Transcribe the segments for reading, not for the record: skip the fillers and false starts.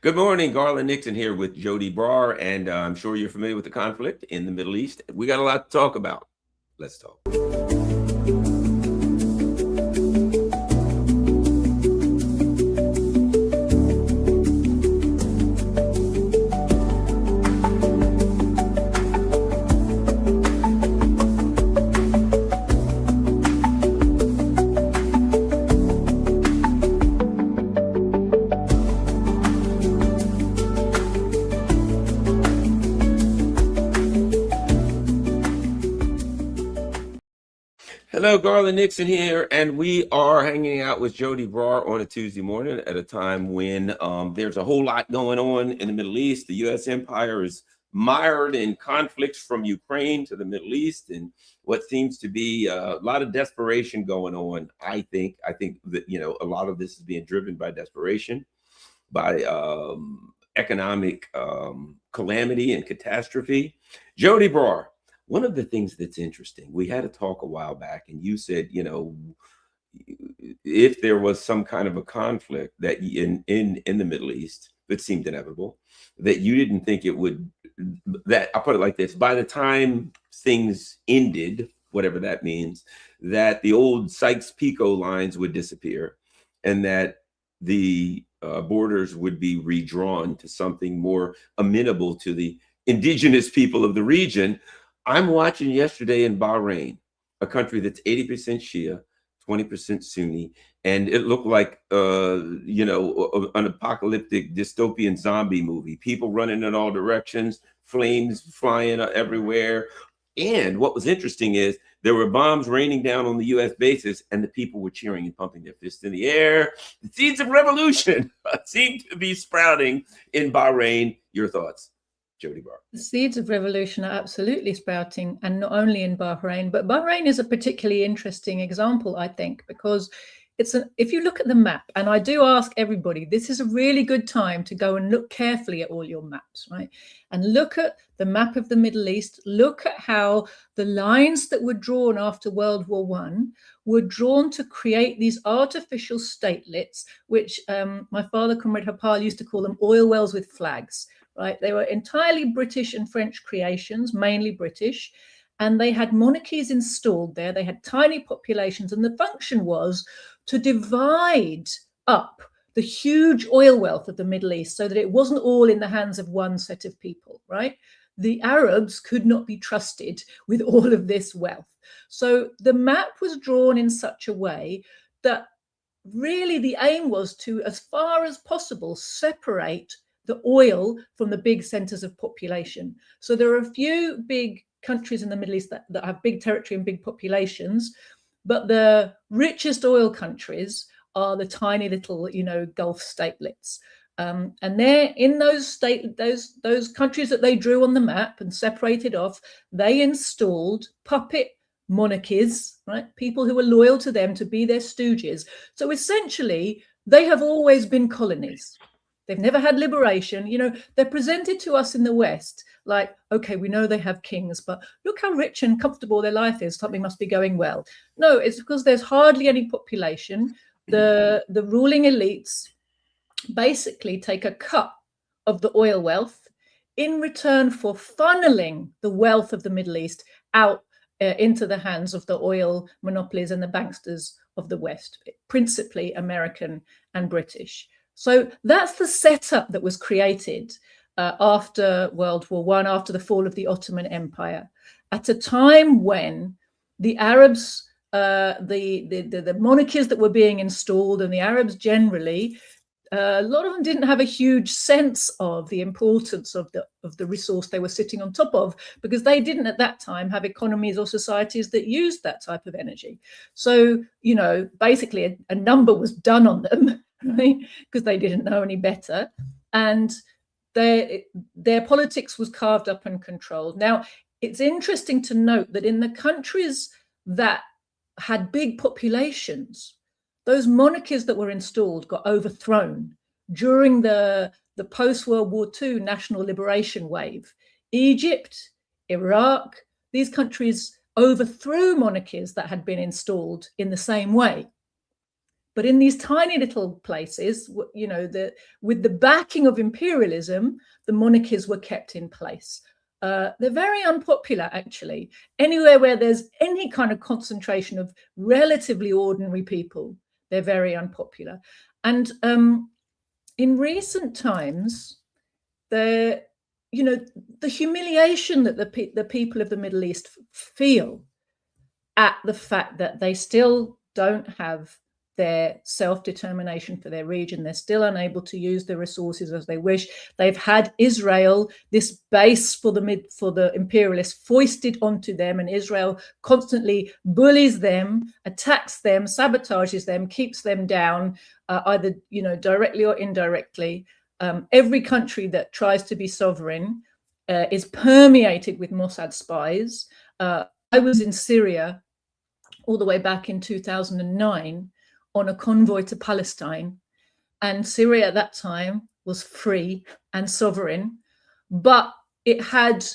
Good morning, Garland Nixon here with Joti Brar, and I'm sure you're familiar with the conflict in the Middle East. We got a lot to talk about. Let's talk. Hello, Garland Nixon here, and we are hanging out with Joti Brar on a Tuesday morning at a time when there's a whole lot going on in the Middle East. The U.S. empire is mired in conflicts from Ukraine to the Middle East, and what seems to be a lot of desperation going on. I think that a lot of this is being driven by desperation, by economic calamity and catastrophe. Joti Brar, one of the things that's interesting, we had a talk a while back, and you said, if there was some kind of a conflict that in the Middle East that seemed inevitable, that you didn't think it would. That I'll put it like this: by the time things ended, whatever that means, that the old Sykes-Picot lines would disappear, and that the borders would be redrawn to something more amenable to the indigenous people of the region. I'm watching yesterday in Bahrain, a country that's 80% Shia, 20% Sunni, and it looked like an apocalyptic dystopian zombie movie. People running in all directions, flames flying everywhere. And what was interesting is there were bombs raining down on the U.S. bases, and the people were cheering and pumping their fists in the air. The seeds of revolution seem to be sprouting in Bahrain. Your thoughts, Joti Brar? The seeds of revolution are absolutely sprouting, and not only in Bahrain, but Bahrain is a particularly interesting example, I think, because if you look at the map, and I do ask everybody, this is a really good time to go and look carefully at all your maps, right? And look at the map of the Middle East, look at how the lines that were drawn after World War I were drawn to create these artificial statelets, which my father, Comrade Hapal, used to call them oil wells with flags, right? They were entirely British and French creations, mainly British, and they had monarchies installed there. They had tiny populations, and the function was to divide up the huge oil wealth of the Middle East so that it wasn't all in the hands of one set of people, right? The Arabs could not be trusted with all of this wealth. So the map was drawn in such a way that really the aim was to, as far as possible, separate the oil from the big centers of population. So there are a few big countries in the Middle East that have big territory and big populations, but the richest oil countries are the tiny little, Gulf statelets. And they're in those countries that they drew on the map and separated off, they installed puppet monarchies, right? People who were loyal to them to be their stooges. So essentially, they have always been colonies. They've never had liberation. They're presented to us in the West like, okay, we know they have kings, but look how rich and comfortable their life is. Something must be going well. No, it's because there's hardly any population. The ruling elites basically take a cut of the oil wealth in return for funneling the wealth of the Middle East out into the hands of the oil monopolies and the banksters of the West, principally American and British. So that's the setup that was created after World War I, after the fall of the Ottoman Empire, at a time when the Arabs, the monarchies that were being installed, and the Arabs generally, a lot of them didn't have a huge sense of the importance of the resource they were sitting on top of, because they didn't at that time have economies or societies that used that type of energy. So, basically a number was done on them, right? Because they didn't know any better. And their politics was carved up and controlled. Now, it's interesting to note that in the countries that had big populations, those monarchies that were installed got overthrown during the post-World War II national liberation wave. Egypt, Iraq, these countries overthrew monarchies that had been installed in the same way. But in these tiny little places, with the backing of imperialism, the monarchies were kept in place. They're very unpopular, actually. Anywhere where there's any kind of concentration of relatively ordinary people, they're very unpopular. And in recent times, the humiliation that the people of the Middle East feel at the fact that they still don't have their self-determination for their region. They're still unable to use the resources as they wish. They've had Israel, this base for the imperialists, foisted onto them, and Israel constantly bullies them, attacks them, sabotages them, keeps them down, either directly or indirectly. Every country that tries to be sovereign is permeated with Mossad spies. I was in Syria all the way back in 2009 on a convoy to Palestine, and Syria at that time was free and sovereign, but it had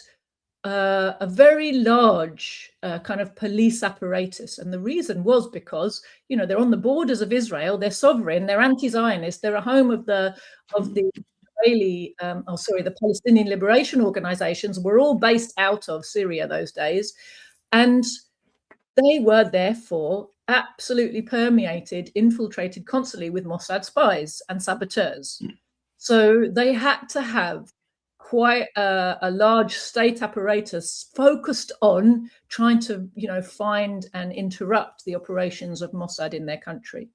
a very large kind of police apparatus. And the reason was because, they're on the borders of Israel, they're sovereign, they're anti-Zionist, they're a home of the Israeli, the Palestinian liberation organizations were all based out of Syria those days. And they were therefore absolutely permeated, infiltrated constantly with Mossad spies and saboteurs. So they had to have quite a large state apparatus focused on trying to, find and interrupt the operations of Mossad in their country.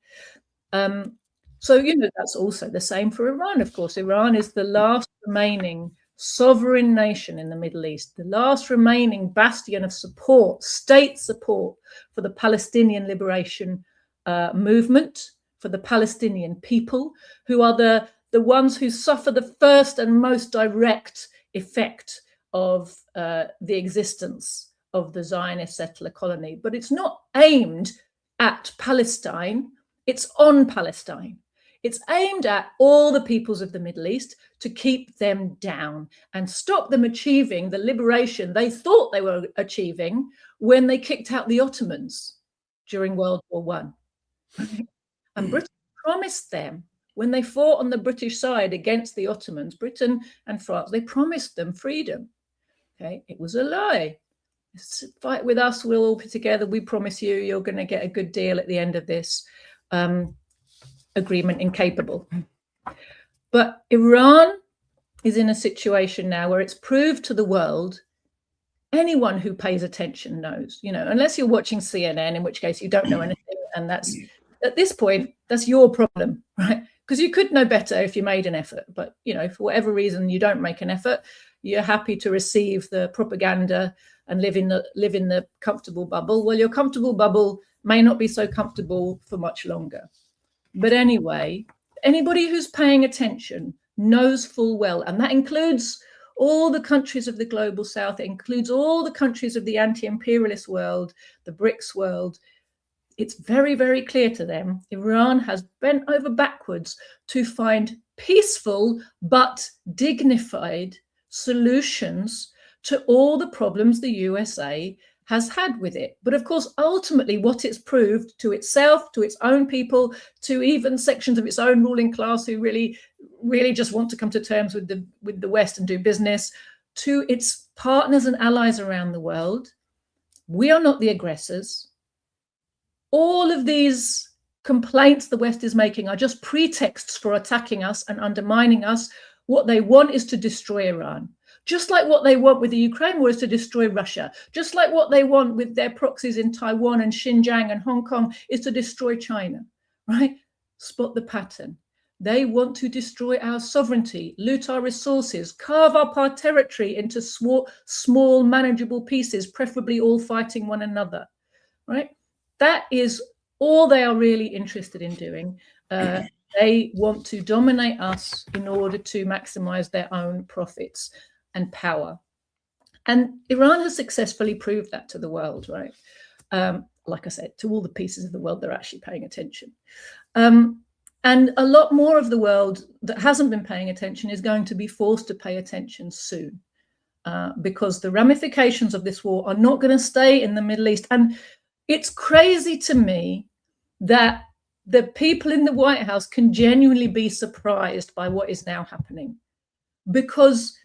So, that's also the same for Iran, of course. Iran is the last remaining sovereign nation in the Middle East, the last remaining bastion of support, state support for the Palestinian liberation movement, for the Palestinian people, who are the ones who suffer the first and most direct effect of the existence of the Zionist settler colony. But it's not aimed at Palestine, it's on Palestine. It's aimed at all the peoples of the Middle East to keep them down and stop them achieving the liberation they thought they were achieving when they kicked out the Ottomans during World War I. And Britain promised them, when they fought on the British side against the Ottomans, Britain and France, they promised them freedom. Okay, it was a lie. Fight with us, we'll all be together. We promise you, you're going to get a good deal at the end of this. Agreement incapable. But Iran is in a situation now where it's proved to the world, anyone who pays attention knows, unless you're watching CNN, in which case you don't know anything, and that's, at this point, that's your problem, right? Because you could know better if you made an effort, but for whatever reason you don't make an effort, you're happy to receive the propaganda and live in the comfortable bubble. Well, your comfortable bubble may not be so comfortable for much longer. But anyway, anybody who's paying attention knows full well, and that includes all the countries of the global south, it includes all the countries of the anti-imperialist world, the BRICS world. It's very, very clear to them, Iran has bent over backwards to find peaceful but dignified solutions to all the problems the USA has had with it. But of course, ultimately, what it's proved to itself, to its own people, to even sections of its own ruling class who really, really just want to come to terms with the West and do business, to its partners and allies around the world, we are not the aggressors. All of these complaints the West is making are just pretexts for attacking us and undermining us. What they want is to destroy Iran. Just like what they want with the Ukraine war is to destroy Russia. Just like what they want with their proxies in Taiwan and Xinjiang and Hong Kong is to destroy China, right? Spot the pattern. They want to destroy our sovereignty, loot our resources, carve up our territory into small, manageable pieces, preferably all fighting one another, right? That is all they are really interested in doing. They want to dominate us in order to maximize their own profits and power. And Iran has successfully proved that to the world, right? Like I said, to all the pieces of the world that are actually paying attention. And a lot more of the world that hasn't been paying attention is going to be forced to pay attention soon, because the ramifications of this war are not going to stay in the Middle East. And it's crazy to me that the people in the White House can genuinely be surprised by what is now happening. Because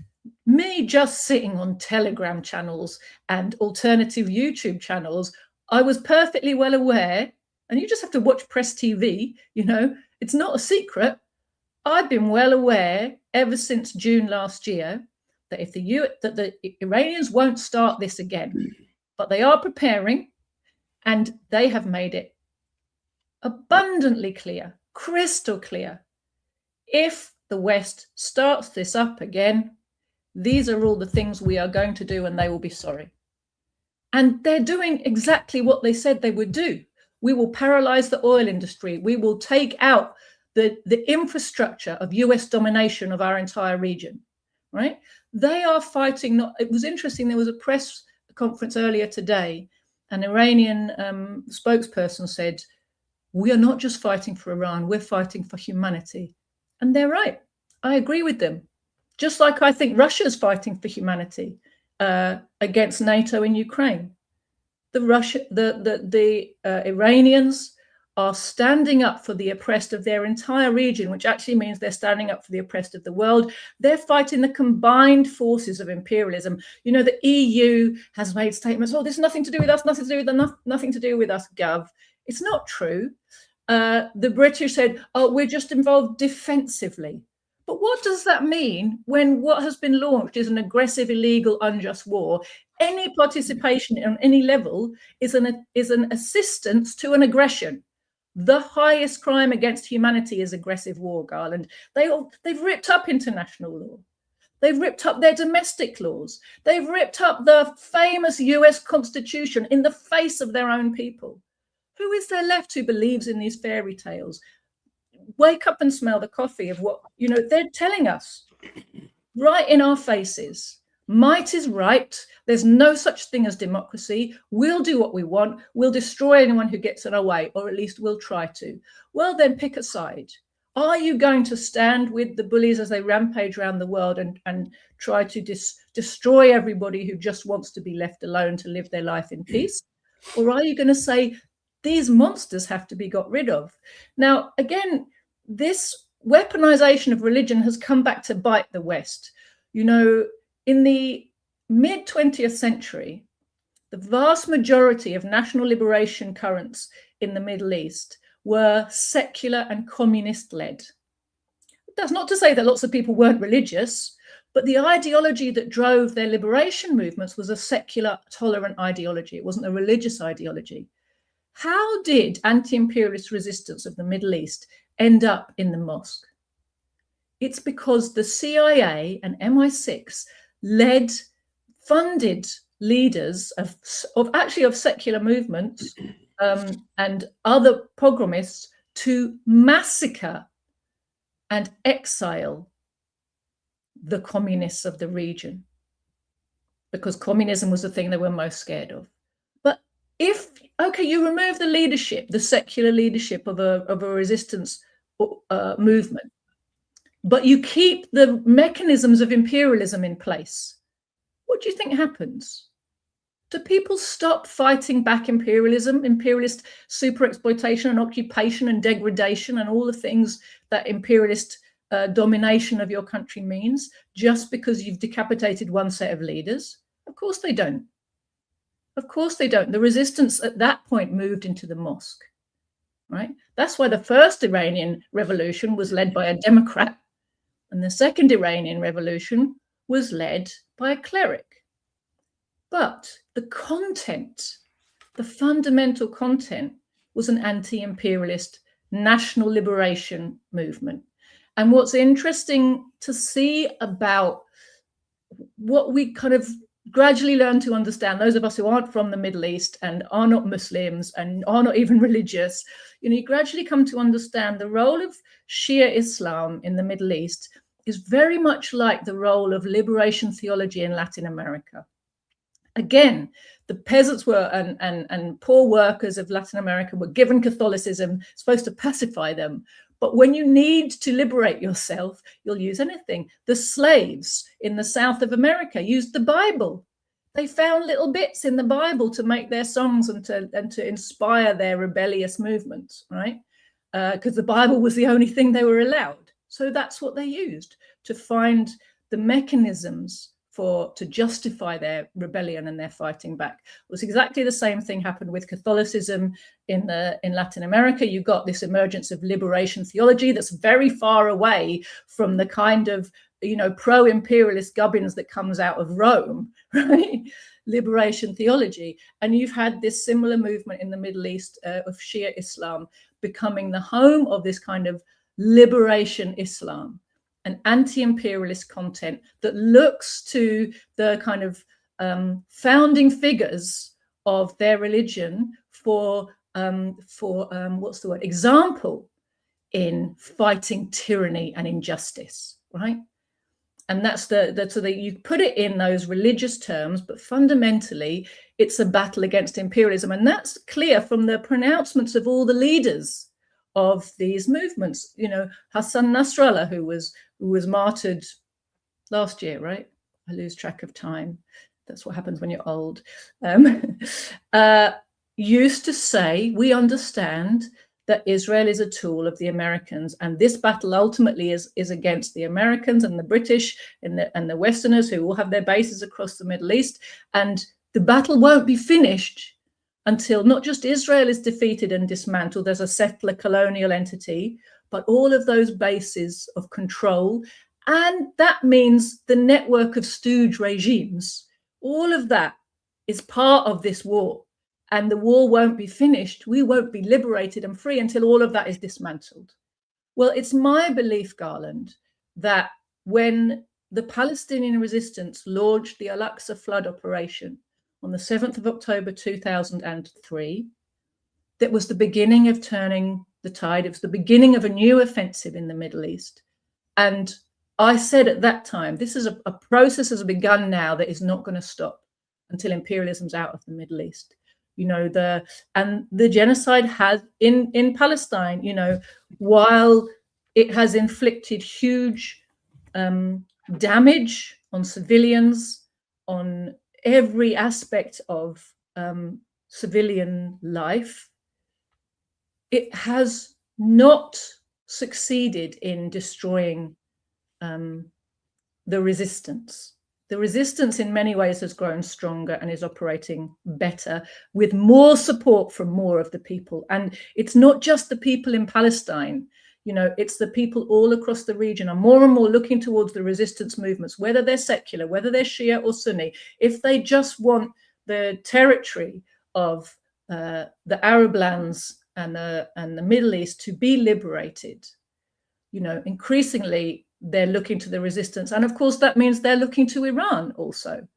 me just sitting on Telegram channels and alternative YouTube channels, I was perfectly well aware, and you just have to watch Press TV, you know, it's not a secret. I've been well aware ever since June last year that if the Iranians won't start this again, but they are preparing, and they have made it abundantly clear, crystal clear, if the West starts this up again, these are all the things we are going to do, and they will be sorry. And they're doing exactly what they said they would do. We will paralyze the oil industry. We will take out the infrastructure of US domination of our entire region, right? They are fighting. It was interesting. There was a press conference earlier today. An Iranian spokesperson said, we are not just fighting for Iran, we're fighting for humanity. And they're right. I agree with them. Just like I think Russia's fighting for humanity against NATO in Ukraine. The Iranians are standing up for the oppressed of their entire region, which actually means they're standing up for the oppressed of the world. They're fighting the combined forces of imperialism. You know, the EU has made statements, oh, there's nothing to do with us, nothing to do with them, nothing to do with us, Gov. It's not true. The British said, oh, we're just involved defensively. But what does that mean when what has been launched is an aggressive, illegal, unjust war? Any participation on any level is an assistance to an aggression. The highest crime against humanity is aggressive war, Garland. They've ripped up international law. They've ripped up their domestic laws. They've ripped up the famous US Constitution in the face of their own people. Who is there left who believes in these fairy tales? Wake up and smell the coffee of what, you know, they're telling us right in our faces. Might is right. There's no such thing as democracy. We'll do what we want. We'll destroy anyone who gets in our way, or at least we'll try to. Well, then pick a side. Are you going to stand with the bullies as they rampage around the world and try to destroy everybody who just wants to be left alone to live their life in peace? Or are you going to say, these monsters have to be got rid of? Now, again, this weaponization of religion has come back to bite the West. You know, in the mid-20th century, the vast majority of national liberation currents in the Middle East were secular and communist-led. That's not to say that lots of people weren't religious, but the ideology that drove their liberation movements was a secular, tolerant ideology. It wasn't a religious ideology. How did anti-imperialist resistance of the Middle East end up in the mosque? It's because the CIA and MI6 funded leaders of secular movements and other pogromists to massacre and exile the communists of the region, because communism was the thing they were most scared of. But if, okay, you remove the leadership, the secular leadership of a resistance movement, but you keep the mechanisms of imperialism in place, what do you think happens? Do people stop fighting back imperialism, imperialist super exploitation and occupation and degradation and all the things that imperialist domination of your country means, just because you've decapitated one set of leaders? Of course they don't. Of course they don't. The resistance at that point moved into the mosque, right? That's why the first Iranian revolution was led by a Democrat, and the second Iranian revolution was led by a cleric. But the content, the fundamental content, was an anti-imperialist national liberation movement. And what's interesting to see about what we kind of gradually learn to understand, those of us who aren't from the Middle East and are not Muslims and are not even religious, you gradually come to understand the role of Shia Islam in the Middle East is very much like the role of liberation theology in Latin America. Again, the peasants were and poor workers of Latin America were given Catholicism, supposed to pacify them. But when you need to liberate yourself, you'll use anything. The slaves in the South of America used the Bible. They found little bits in the Bible to make their songs and to inspire their rebellious movements, right? because the Bible was the only thing they were allowed. So that's what they used to find the mechanisms to justify their rebellion and their fighting back. It was exactly the same thing happened with Catholicism in Latin America. You got this emergence of liberation theology that's very far away from the kind of, you know, pro-imperialist gubbins that comes out of Rome, right? Liberation theology. And you've had this similar movement in the Middle East of Shia Islam becoming the home of this kind of liberation Islam, an anti-imperialist content that looks to the kind of founding figures of their religion for what's the word, example in fighting tyranny and injustice, right? And that's so that you put it in those religious terms, but fundamentally it's a battle against imperialism. And that's clear from the pronouncements of all the leaders of these movements. You know, Hassan Nasrallah, who was martyred last year, right? I lose track of time. That's what happens when you're old. Used to say, we understand that Israel is a tool of the Americans, and this battle ultimately is against the Americans and the British and the Westerners, who all have their bases across the Middle East. And the battle won't be finished until not just Israel is defeated and dismantled as a settler colonial entity, but all of those bases of control. And that means the network of stooge regimes, all of that is part of this war. And the war won't be finished. We won't be liberated and free until all of that is dismantled. Well, it's my belief, Garland, that when the Palestinian resistance launched the Al-Aqsa flood operation on the 7th of October 2003, that was the beginning of turning the tide. It was the beginning of a new offensive in the Middle East. And I said at that time, this is a process has begun now that is not going to stop until imperialism's out of the Middle East. You know, the genocide has in Palestine, you know, while it has inflicted huge damage on civilians, on every aspect of civilian life, it has not succeeded in destroying the resistance. The resistance in many ways has grown stronger and is operating better with more support from more of the people. And it's not just the people in Palestine, you know, it's the people all across the region are more and more looking towards the resistance movements, whether they're secular, whether they're Shia or Sunni. If they just want the territory of the Arab lands and the Middle East to be liberated, you know, increasingly they're looking to the resistance. And of course, that means they're looking to Iran also,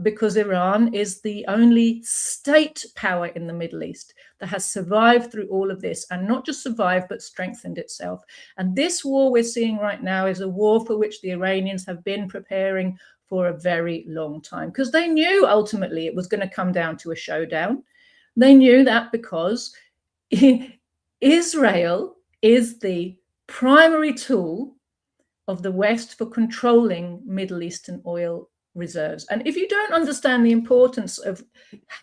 because Iran is the only state power in the Middle East that has survived through all of this, and not just survived, but strengthened itself. And this war we're seeing right now is a war for which the Iranians have been preparing for a very long time, because they knew ultimately it was going to come down to a showdown. They knew that because Israel is the primary tool of the West for controlling Middle Eastern oil reserves. And if you don't understand the importance of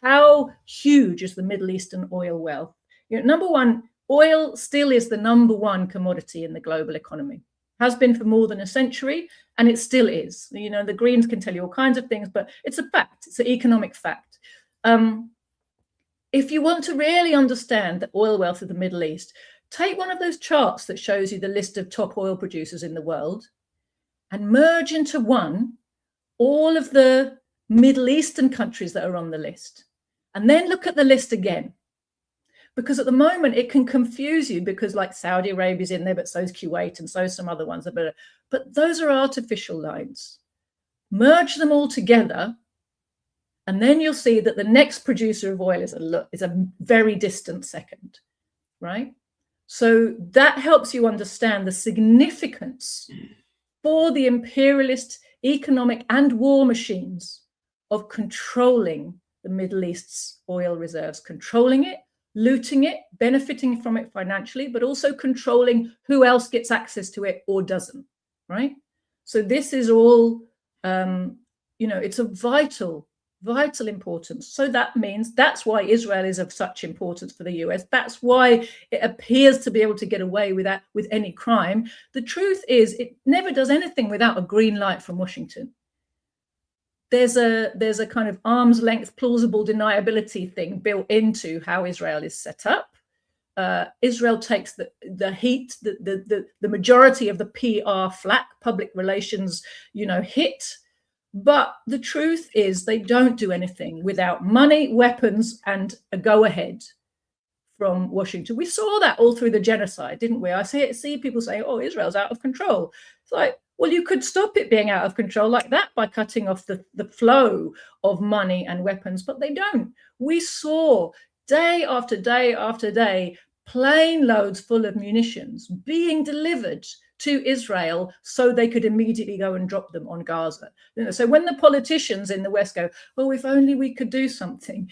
how huge is the Middle Eastern oil wealth, you know, number one, oil still is the number one commodity in the global economy, has been for more than a century, and it still is. You know, the Greens can tell you all kinds of things, but it's a fact, it's an economic fact. If you want to really understand the oil wealth of the Middle East, take one of those charts that shows you the list of top oil producers in the world and merge into one all of the Middle Eastern countries that are on the list. And then look at the list again. Because at the moment it can confuse you, because like Saudi Arabia's in there, but so is Kuwait and so some other ones. But those are artificial lines. Merge them all together, and then you'll see that the next producer of oil is a very distant second, right? So that helps you understand the significance for the imperialist economic and war machines of controlling the Middle East's oil reserves, controlling it, looting it, benefiting from it financially, but also controlling who else gets access to it or doesn't, right? So this is all, you know, it's a vital vital importance. So that means that's why Israel is of such importance for the US. That's why it appears to be able to get away with that, with any crime. The truth is, it never does anything without a green light from Washington. There's a kind of arm's length plausible deniability thing built into how Israel is set up. Israel takes the heat, the majority of the PR flack, public relations, hit. But the truth is, they don't do anything without money, weapons, and a go-ahead from Washington. We saw that all through the genocide, didn't we? I see people saying, "Oh, Israel's out of control." It's like, well, you could stop it being out of control like that by cutting off the flow of money and weapons, but they don't. We saw day after day after day plane loads full of munitions being delivered to Israel so they could immediately go and drop them on Gaza. So when the politicians in the West go, "Well, if only we could do something,"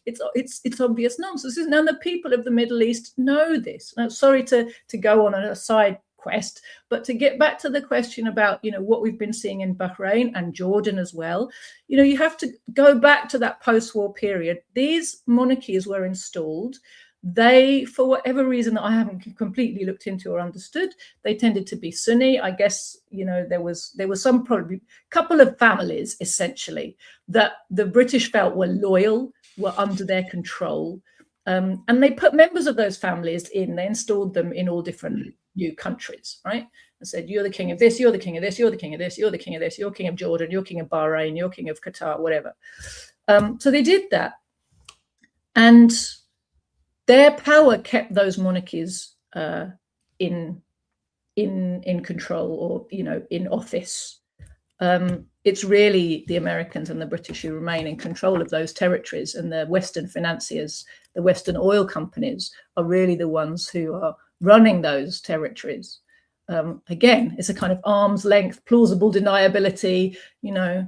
it's obvious nonsense. And the people of the Middle East know this. Now, sorry to go on a side quest, but to get back to the question about what we've been seeing in Bahrain and Jordan as well, you have to go back to that post-war period. These monarchies were installed. They, for whatever reason that I haven't completely looked into or understood, they tended to be Sunni. I guess there was some probably couple of families essentially that the British felt were loyal, were under their control, and they put members of those families in. They installed them in all different new countries, right? And said, "You're the king of this, you're the king of this, you're the king of this, you're the king of this, you're king of Jordan, you're king of Bahrain, you're king of Qatar," whatever. So they did that, and their power kept those monarchies in control, or in office. It's really the Americans and the British who remain in control of those territories, and the Western financiers, the Western oil companies, are really the ones who are running those territories. Again, it's a kind of arm's length, plausible deniability,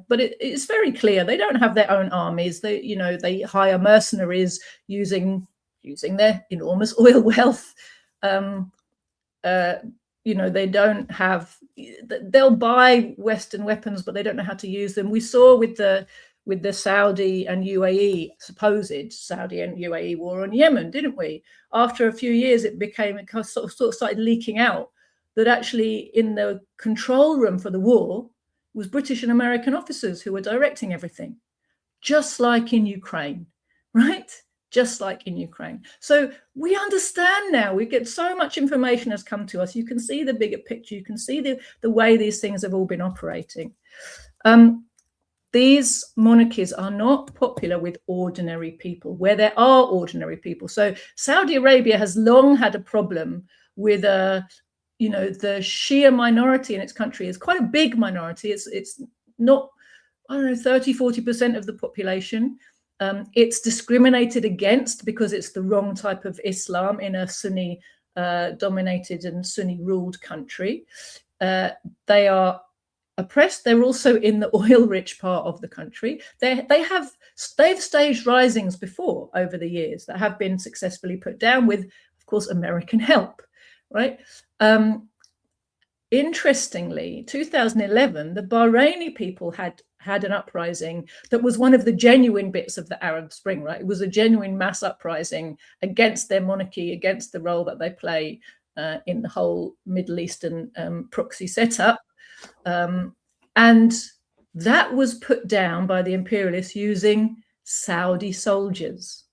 but it's very clear they don't have their own armies. They hire mercenaries using their enormous oil wealth. They don't have. They'll buy Western weapons, but they don't know how to use them. We saw with the Saudi and UAE, supposed Saudi and UAE war on Yemen, didn't we? After a few years, it sort of started leaking out that actually in the control room for the war was British and American officers who were directing everything, just like in Ukraine, right? Just like in Ukraine. So we understand now. We get so much information has come to us. You can see the bigger picture. You can see the way these things have all been operating. These monarchies are not popular with ordinary people, where there are ordinary people. So Saudi Arabia has long had a problem with the Shia minority in its country. Is quite a big minority. It's not, 30-40% of the population. It's discriminated against because it's the wrong type of Islam in a Sunni dominated and Sunni ruled country. They are oppressed. They're also in the oil-rich part of the country. They've staged risings before over the years that have been successfully put down with, of course, American help, right? Interestingly, 2011, the Bahraini people had an uprising that was one of the genuine bits of the Arab Spring, right? It was a genuine mass uprising against their monarchy, against the role that they play in the whole Middle Eastern proxy setup. And that was put down by the imperialists using Saudi soldiers.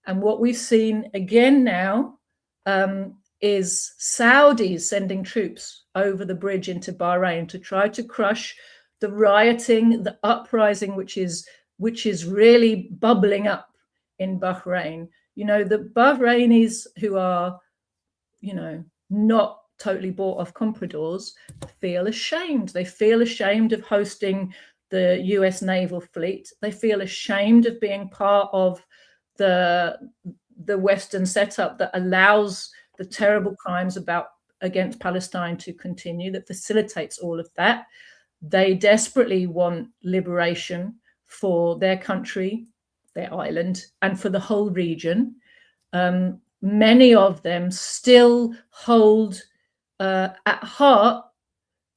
And what we've seen again now is Saudis sending troops over the bridge into Bahrain to try to crush the rioting, the uprising, which is really bubbling up in Bahrain. The Bahrainis who are, not totally bought off compradors feel ashamed. They feel ashamed of hosting the US naval fleet. They feel ashamed of being part of the Western setup that allows the terrible crimes against Palestine to continue, that facilitates all of that. They desperately want liberation for their country, their island, and for the whole region. Many of them still hold at heart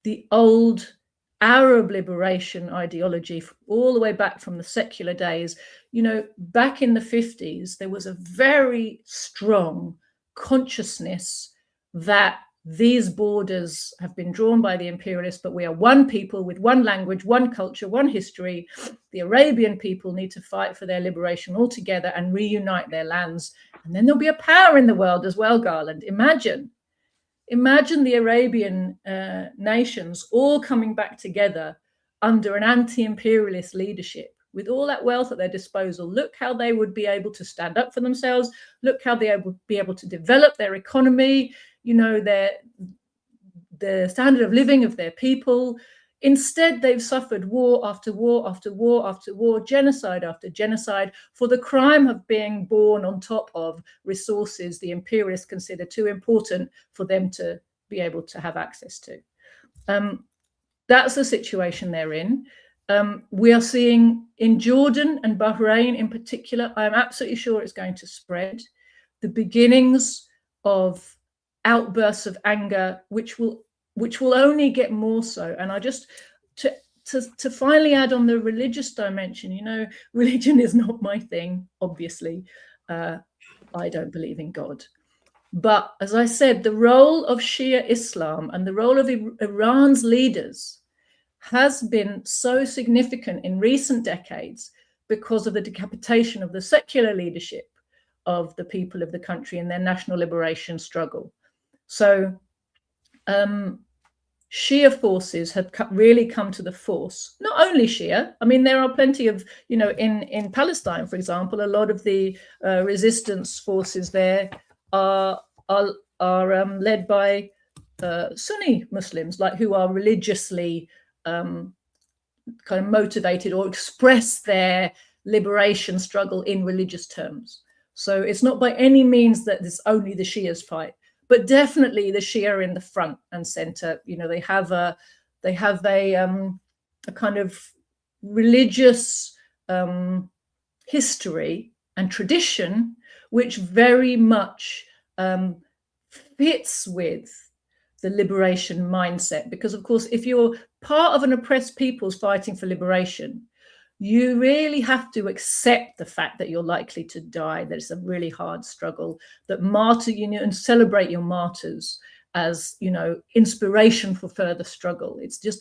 the old Arab liberation ideology all the way back from the secular days. You know, back in the 50s, there was a very strong consciousness that these borders have been drawn by the imperialists, but we are one people with one language, one culture, one history. The Arabian people need to fight for their liberation all together and reunite their lands. And then there'll be a power in the world as well, Garland. Imagine the Arabian nations all coming back together under an anti-imperialist leadership with all that wealth at their disposal. Look how they would be able to stand up for themselves. Look how they would be able to develop their economy, you know, the standard of living of their people. Instead, they've suffered war after war after war after war, genocide after genocide, for the crime of being born on top of resources the imperialists consider too important for them to be able to have access to. That's the situation they're in. We are seeing in Jordan and Bahrain in particular, I'm absolutely sure it's going to spread, the beginnings of outbursts of anger, which will only get more so. And I just, to finally add on the religious dimension, you know, religion is not my thing, obviously. I don't believe in God. But as I said, the role of Shia Islam and the role of Iran's leaders has been so significant in recent decades because of the decapitation of the secular leadership of the people of the country in their national liberation struggle. So Shia forces have really come to the force. Not only Shia, I mean, there are plenty of, you know, in Palestine, for example, a lot of the resistance forces there are led by Sunni Muslims, like who are religiously kind of motivated or express their liberation struggle in religious terms. So it's not by any means that it's only the Shias fight, but definitely the Shia are in the front and center. You know, they have a kind of religious history and tradition, which very much fits with the liberation mindset. Because, of course, if you're part of an oppressed people's fighting for liberation, you really have to accept the fact that you're likely to die, that it's a really hard struggle, that martyr, you know, and celebrate your martyrs as, you know, inspiration for further struggle. It's just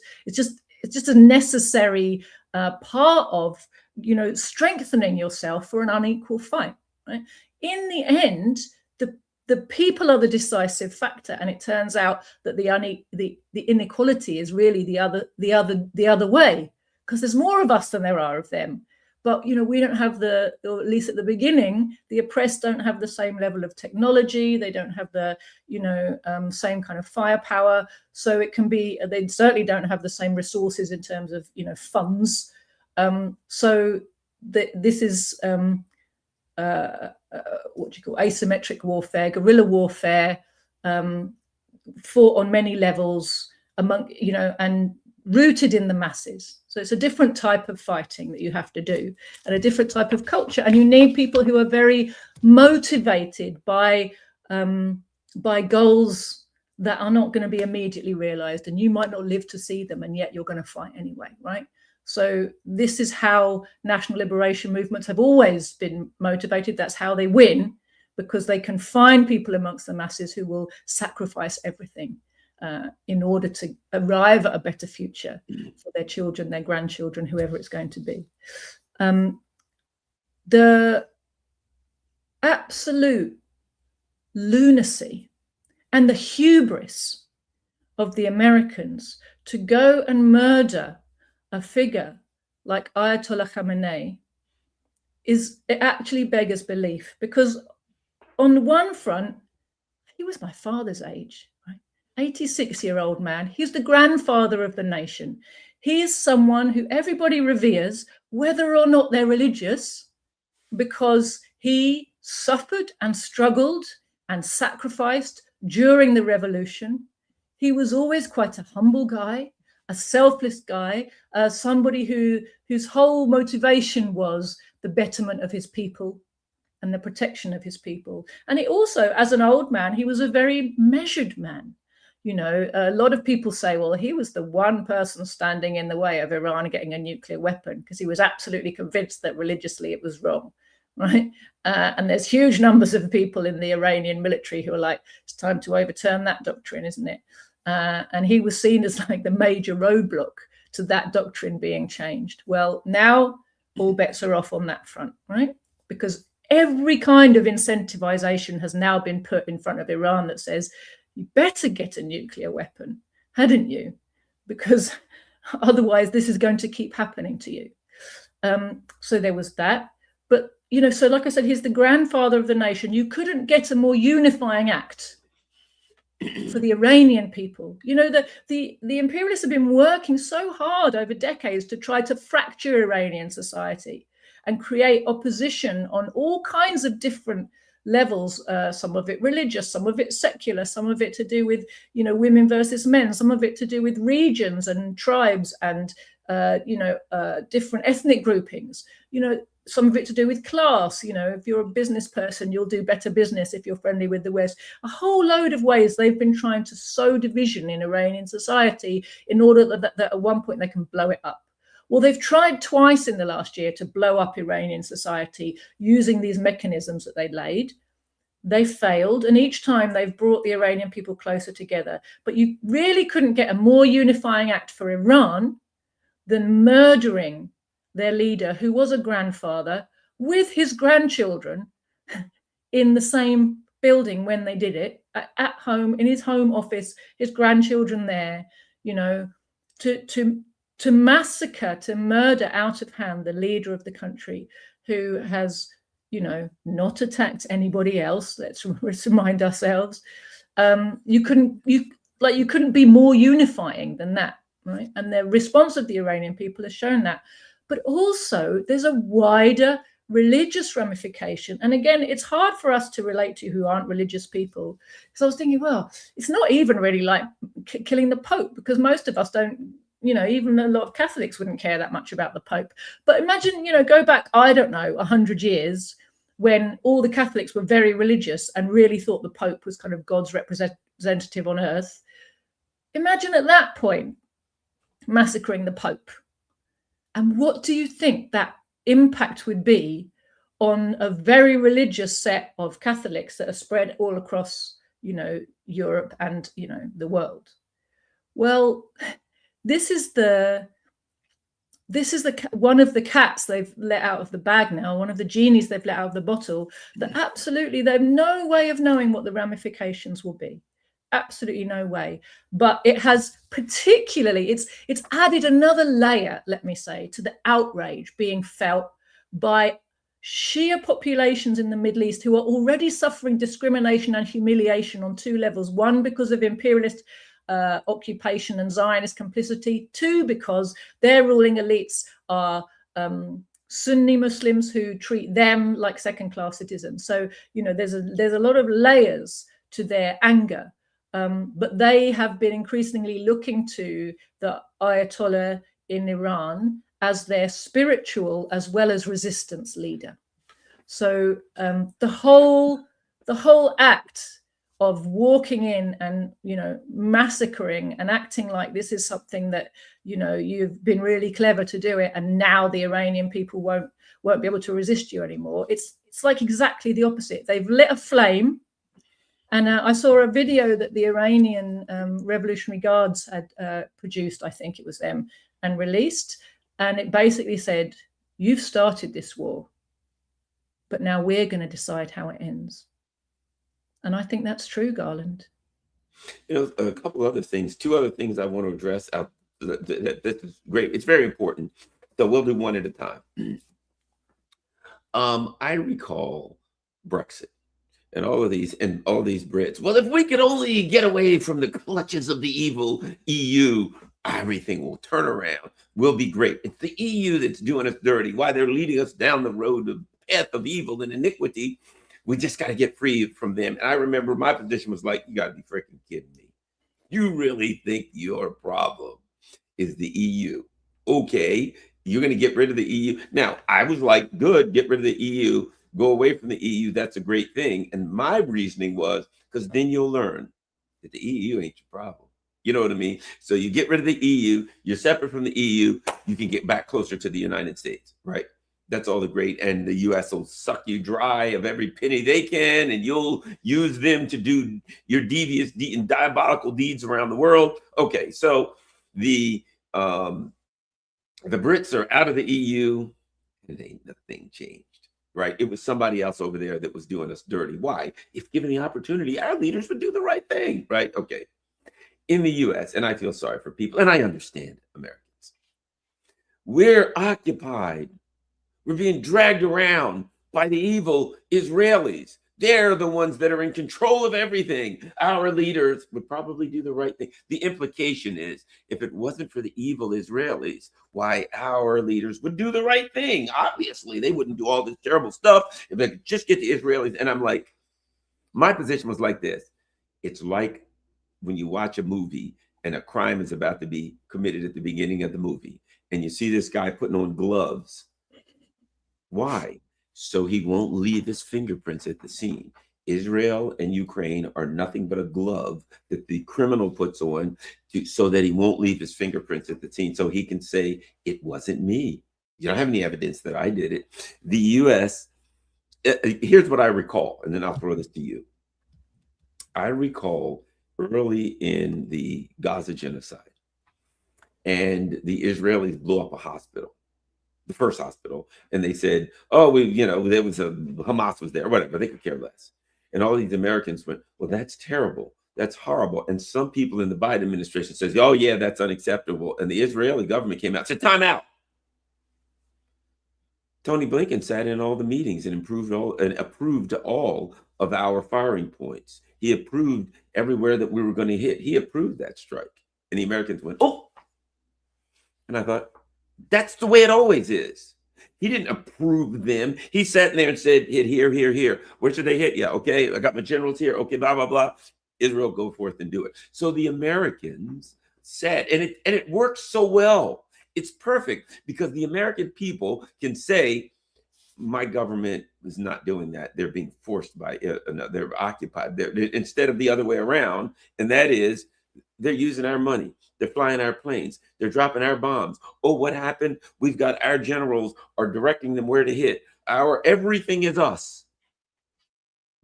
a necessary part of, you know, strengthening yourself for an unequal fight. Right? In the end, the people are the decisive factor, and it turns out that the inequality is really the other way, because there's more of us than there are of them. But, you know, we don't have or at least at the beginning, the oppressed don't have the same level of technology. They don't have the, you know, same kind of firepower. So it can be, they certainly don't have the same resources in terms of, you know, funds. So this is what do you call asymmetric warfare, guerrilla warfare, fought on many levels among, you know, and rooted in the masses. So it's a different type of fighting that you have to do, and a different type of culture. And you need people who are very motivated by goals that are not going to be immediately realized, and you might not live to see them, and yet you're going to fight anyway, right? So this is how national liberation movements have always been motivated. That's how they win, because they can find people amongst the masses who will sacrifice everything in order to arrive at a better future for their children, their grandchildren, whoever it's going to be. The absolute lunacy and the hubris of the Americans to go and murder a figure like Ayatollah Khamenei it actually beggars belief, because on one front, he was my father's age, right? 86-year-old man. He's the grandfather of the nation. He is someone who everybody reveres, whether or not they're religious, because he suffered and struggled and sacrificed during the revolution. He was always quite a humble guy, a selfless guy, somebody whose whole motivation was the betterment of his people and the protection of his people. And he also, as an old man, he was a very measured man. You know, a lot of people say, well, he was the one person standing in the way of Iran getting a nuclear weapon because he was absolutely convinced that religiously it was wrong, right? And there's huge numbers of people in the Iranian military who are like, it's time to overturn that doctrine, isn't it? And he was seen as like the major roadblock to that doctrine being changed. Well, now all bets are off on that front, right? Because every kind of incentivization has now been put in front of Iran that says, you better get a nuclear weapon, hadn't you? Because otherwise this is going to keep happening to you. So there was that. But, you know, so like I said, he's the grandfather of the nation. You couldn't get a more unifying act for the Iranian people. You know, the imperialists have been working so hard over decades to try to fracture Iranian society and create opposition on all kinds of different levels, some of it religious, some of it secular, some of it to do with, you know, women versus men, some of it to do with regions and tribes and, different ethnic groupings, you know, some of it to do with class. You know, if you're a business person, you'll do better business if you're friendly with the West. A whole load of ways they've been trying to sow division in Iranian society in order that at one point they can blow it up. Well, they've tried twice in the last year to blow up Iranian society using these mechanisms that they laid. They failed, and each time they've brought the Iranian people closer together. But you really couldn't get a more unifying act for Iran than murdering their leader, who was a grandfather, with his grandchildren in the same building when they did it, at home, in his home office, his grandchildren there, you know, to massacre, to murder out of hand the leader of the country who has, you know, not attacked anybody else. Let's remind ourselves. You couldn't be more unifying than that, right? And the response of the Iranian people has shown that. But also there's a wider religious ramification. And again, it's hard for us to relate to who aren't religious people. Because I was thinking, well, it's not even really like killing the Pope, because most of us don't, you know, even a lot of Catholics wouldn't care that much about the Pope. But imagine, you know, go back, I don't know, 100 years when all the Catholics were very religious and really thought the Pope was kind of God's representative on earth. Imagine at that point massacring the Pope. And what do you think that impact would be on a very religious set of Catholics that are spread all across, you know, Europe and, you know, the world? Well, this is one of the cats they've let out of the bag now, one of the genies they've let out of the bottle, that absolutely they have no way of knowing what the ramifications will be. Absolutely no way. But it has particularly, it's added another layer, let me say, to the outrage being felt by Shia populations in the Middle East who are already suffering discrimination and humiliation on two levels. One, because of imperialist occupation and Zionist complicity. Two, because their ruling elites are Sunni Muslims who treat them like second-class citizens. So, you know, there's a lot of layers to their anger. But they have been increasingly looking to the Ayatollah in Iran as their spiritual as well as resistance leader. So the whole act of walking in and, you know, massacring and acting like this is something that, you know, you've been really clever to do it, and now the Iranian people won't be able to resist you anymore. It's like exactly the opposite. They've lit a flame. And I saw a video that the Iranian Revolutionary Guards had produced, I think it was them, and released. And it basically said, you've started this war, but now we're going to decide how it ends. And I think that's true, Garland. You know, a couple other things, two other things I want to address. This is great. It's very important. So we'll do one at a time. I recall Brexit. And all these Brits. Well, if we could only get away from the clutches of the evil EU, everything will turn around. We'll be great. It's the EU that's doing us dirty. Why they're leading us down the road of path of evil and iniquity. We just got to get free from them. And I remember my position was like, you got to be freaking kidding me. You really think your problem is the EU? Okay, you're going to get rid of the EU. Now, I was like, good, get rid of the EU. Go away from the EU. That's a great thing. And my reasoning was, because then you'll learn that the EU ain't your problem. You know what I mean? So you get rid of the EU, you're separate from the EU, you can get back closer to the United States, right? That's all the great, and the US will suck you dry of every penny they can, and you'll use them to do your devious and diabolical deeds around the world. Okay, so the Brits are out of the EU, and ain't nothing changed. Right? It was somebody else over there that was doing us dirty. Why? If given the opportunity, our leaders would do the right thing, right? Okay. In the US, and I feel sorry for people, and I understand Americans, we're occupied. We're being dragged around by the evil Israelis. They're the ones that are in control of everything. Our leaders would probably do the right thing. The implication is, if it wasn't for the evil Israelis, why our leaders would do the right thing. Obviously, they wouldn't do all this terrible stuff if they could just get the Israelis. And I'm like, my position was like this. It's like when you watch a movie and a crime is about to be committed at the beginning of the movie, and you see this guy putting on gloves. Why? So he won't leave his fingerprints at the scene. Israel and Ukraine are nothing but a glove that the criminal puts on so that he won't leave his fingerprints at the scene, so he can say, it wasn't me. You don't have any evidence that I did it. The US, here's what I recall, and then I'll throw this to you. I recall early in the Gaza genocide, and the Israelis blew up a hospital. The first hospital, and they said, oh, there was Hamas was there, whatever, they could care less. And all these Americans went, well, that's terrible. That's horrible. And some people in the Biden administration says, oh yeah, that's unacceptable. And the Israeli government came out and said, time out. Tony Blinken sat in all the meetings and approved all of our firing points. He approved everywhere that we were going to hit. He approved that strike. And the Americans went, oh. And I thought, that's the way it always is. He didn't approve them. He sat there and said, hit here, here, here. Where should they hit? Yeah, okay, I got my generals here. Okay, blah, blah, blah. Israel, go forth and do it. So the Americans said, and it works so well. It's perfect because the American people can say, my government is not doing that. They're being forced by, they're occupied. Instead of the other way around, and that is, they're using our money. They're flying our planes. They're dropping our bombs. Oh, what happened? We've got our generals are directing them where to hit. Everything is us.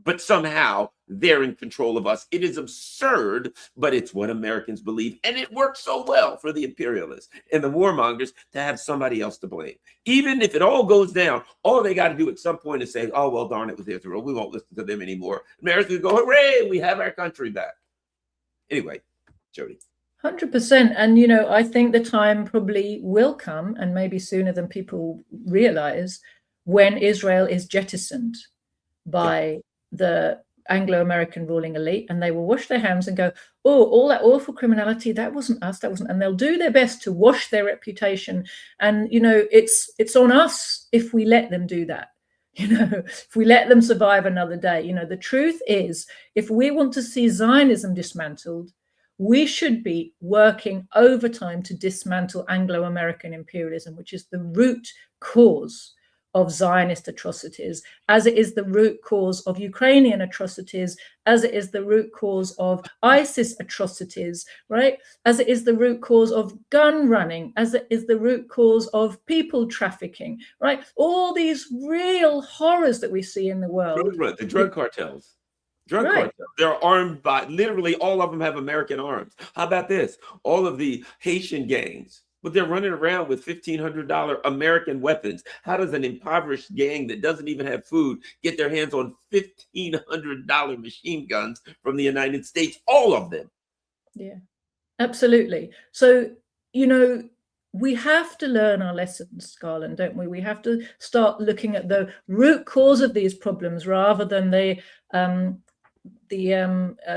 But somehow they're in control of us. It is absurd, but it's what Americans believe. And it works so well for the imperialists and the warmongers to have somebody else to blame. Even if it all goes down, all they got to do at some point is say, oh, well, darn it with Israel. We won't listen to them anymore. Americans go, hooray, we have our country back. Anyway, Jody. 100%. And, I think the time probably will come, and maybe sooner than people realize, when Israel is jettisoned by the Anglo-American ruling elite, and they will wash their hands and go, oh, all that awful criminality, that wasn't us, and they'll do their best to wash their reputation. And, it's on us if we let them do that. If we let them survive another day. The truth is, if we want to see Zionism dismantled, we should be working overtime to dismantle Anglo-American imperialism, which is the root cause of Zionist atrocities, as it is the root cause of Ukrainian atrocities, as it is the root cause of ISIS atrocities, right? As it is the root cause of gun running, as it is the root cause of people trafficking, right? All these real horrors that we see in the world. The drug cartels. Drug cartels. They're armed by, literally all of them have American arms. How about this? All of the Haitian gangs, but they're running around with $1,500 American weapons. How does an impoverished gang that doesn't even have food get their hands on $1,500 machine guns from the United States? All of them. Yeah, absolutely. So, we have to learn our lessons, Garland, don't we? We have to start looking at the root cause of these problems rather than the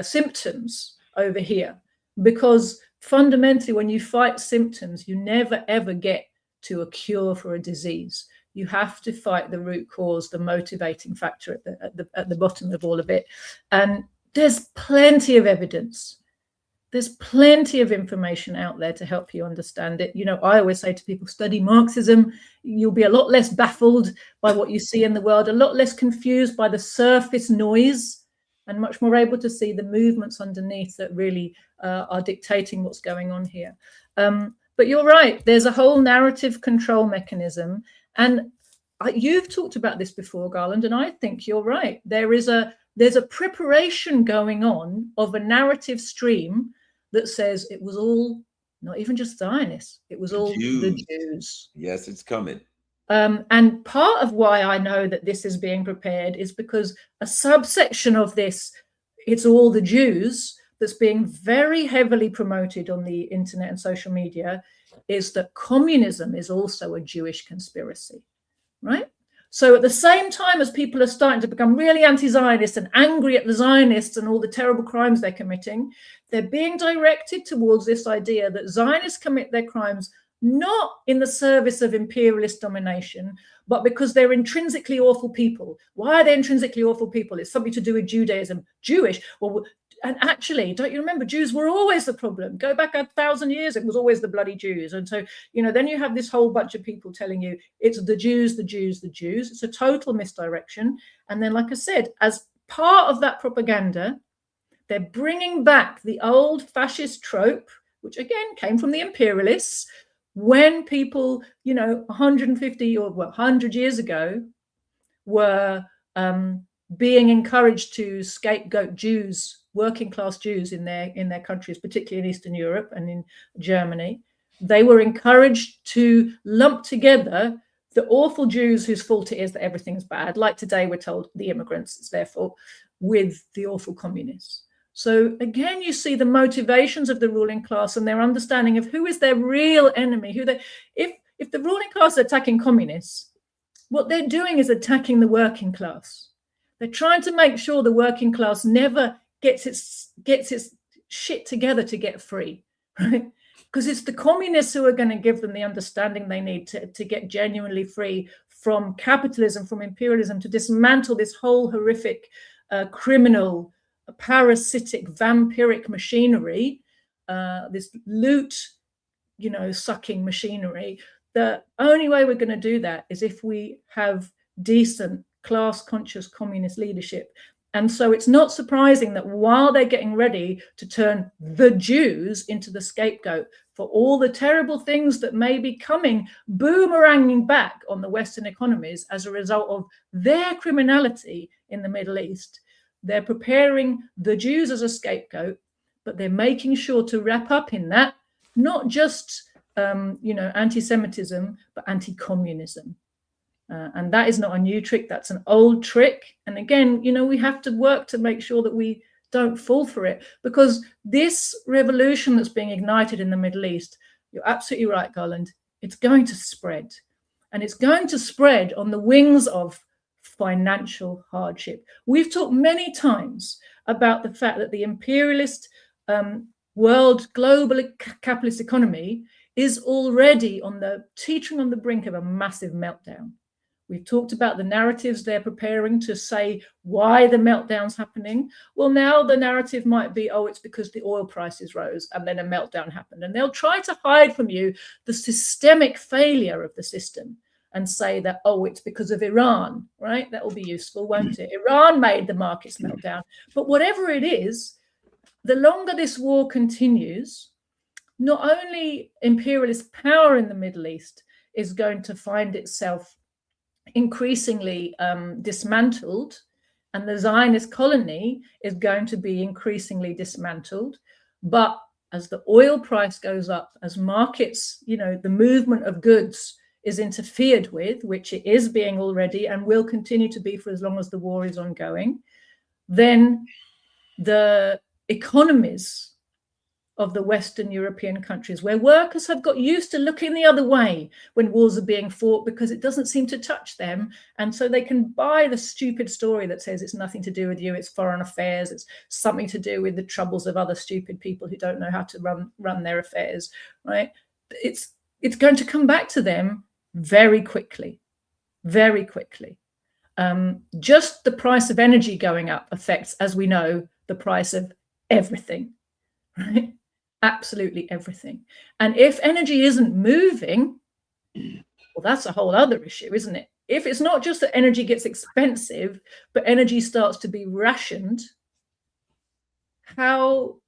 symptoms over here, because fundamentally, when you fight symptoms, you never ever get to a cure for a disease. You have to fight the root cause, the motivating factor at the bottom of all of it. And there's plenty of evidence. There's plenty of information out there to help you understand it. I always say to people, study Marxism. You'll be a lot less baffled by what you see in the world, a lot less confused by the surface noise, and much more able to see the movements underneath that really are dictating what's going on here. But you're right, there's a whole narrative control mechanism. And you've talked about this before, Garland, and I think you're right. There's a preparation going on of a narrative stream that says it was all, not even just Zionists, it was all the Jews. Yes, it's coming. And part of why I know that this is being prepared is because a subsection of this, it's all the Jews, that's being very heavily promoted on the internet and social media, is that communism is also a Jewish conspiracy, right? So at the same time as people are starting to become really anti-Zionist and angry at the Zionists and all the terrible crimes they're committing, they're being directed towards this idea that Zionists commit their crimes not in the service of imperialist domination, but because they're intrinsically awful people. Why are they intrinsically awful people? It's something to do with Judaism. Jewish, well, and actually, don't you remember, Jews were always the problem. Go back 1,000 years, it was always the bloody Jews. And so, then you have this whole bunch of people telling you it's the Jews, the Jews, the Jews. It's a total misdirection. And then, like I said, as part of that propaganda, they're bringing back the old fascist trope, which again came from the imperialists, when people, 150 or 100 years ago were being encouraged to scapegoat Jews, working class Jews in their countries, particularly in Eastern Europe and in Germany. They were encouraged to lump together the awful Jews whose fault it is that everything is bad, like today we're told the immigrants, it's their fault, with the awful communists. So again, you see the motivations of the ruling class and their understanding of who is their real enemy. If the ruling class is attacking communists, what they're doing is attacking the working class. They're trying to make sure the working class never gets its shit together to get free, right? Because it's the communists who are going to give them the understanding they need to get genuinely free from capitalism, from imperialism, to dismantle this whole horrific, criminal, parasitic, vampiric machinery, this loot, sucking machinery. The only way we're going to do that is if we have decent, class-conscious communist leadership. And so it's not surprising that while they're getting ready to turn the Jews into the scapegoat for all the terrible things that may be coming, boomeranging back on the Western economies as a result of their criminality in the Middle East, they're preparing the Jews as a scapegoat, but they're making sure to wrap up in that, not just, anti-Semitism, but anti-communism. And that is not a new trick. That's an old trick. And again, we have to work to make sure that we don't fall for it, because this revolution that's being ignited in the Middle East, you're absolutely right, Garland, it's going to spread. And it's going to spread on the wings of financial hardship. We've talked many times about the fact that the imperialist world global capitalist economy is already teetering on the brink of a massive meltdown. We've talked about the narratives they're preparing to say why the meltdown's happening. Well, now the narrative might be, it's because the oil prices rose and then a meltdown happened. And they'll try to hide from you the systemic failure of the system and say that, it's because of Iran, right? That will be useful, won't it? Iran made the markets melt down. But whatever it is, the longer this war continues, not only imperialist power in the Middle East is going to find itself increasingly dismantled, and the Zionist colony is going to be increasingly dismantled. But as the oil price goes up, as markets, the movement of goods is interfered with, which it is being already and will continue to be for as long as the war is ongoing, then the economies of the Western European countries, where workers have got used to looking the other way when wars are being fought because it doesn't seem to touch them. And so they can buy the stupid story that says it's nothing to do with you, it's foreign affairs, it's something to do with the troubles of other stupid people who don't know how to run their affairs, right? It's going to come back to them very quickly, very quickly. Just the price of energy going up affects, as we know, the price of everything, right? Absolutely everything. And if energy isn't moving, well, that's a whole other issue, isn't it? If it's not just that energy gets expensive, but energy starts to be rationed, how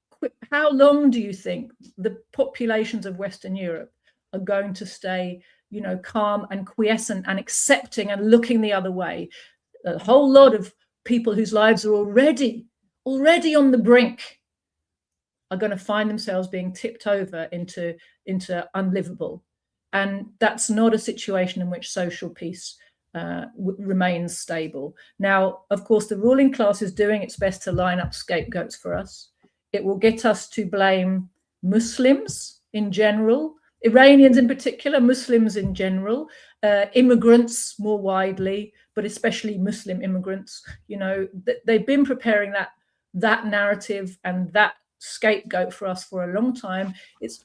long do you think the populations of Western Europe are going to stay, you know, calm and quiescent and accepting and looking the other way? A whole lot of people whose lives are already on the brink are going to find themselves being tipped over into unlivable. And that's not a situation in which social peace remains stable. Now, of course, the ruling class is doing its best to line up scapegoats for us. It will get us to blame Muslims in general, Iranians in particular, Muslims in general, immigrants more widely, but especially Muslim immigrants. You know, they've been preparing that narrative and that scapegoat for us for a long time. It's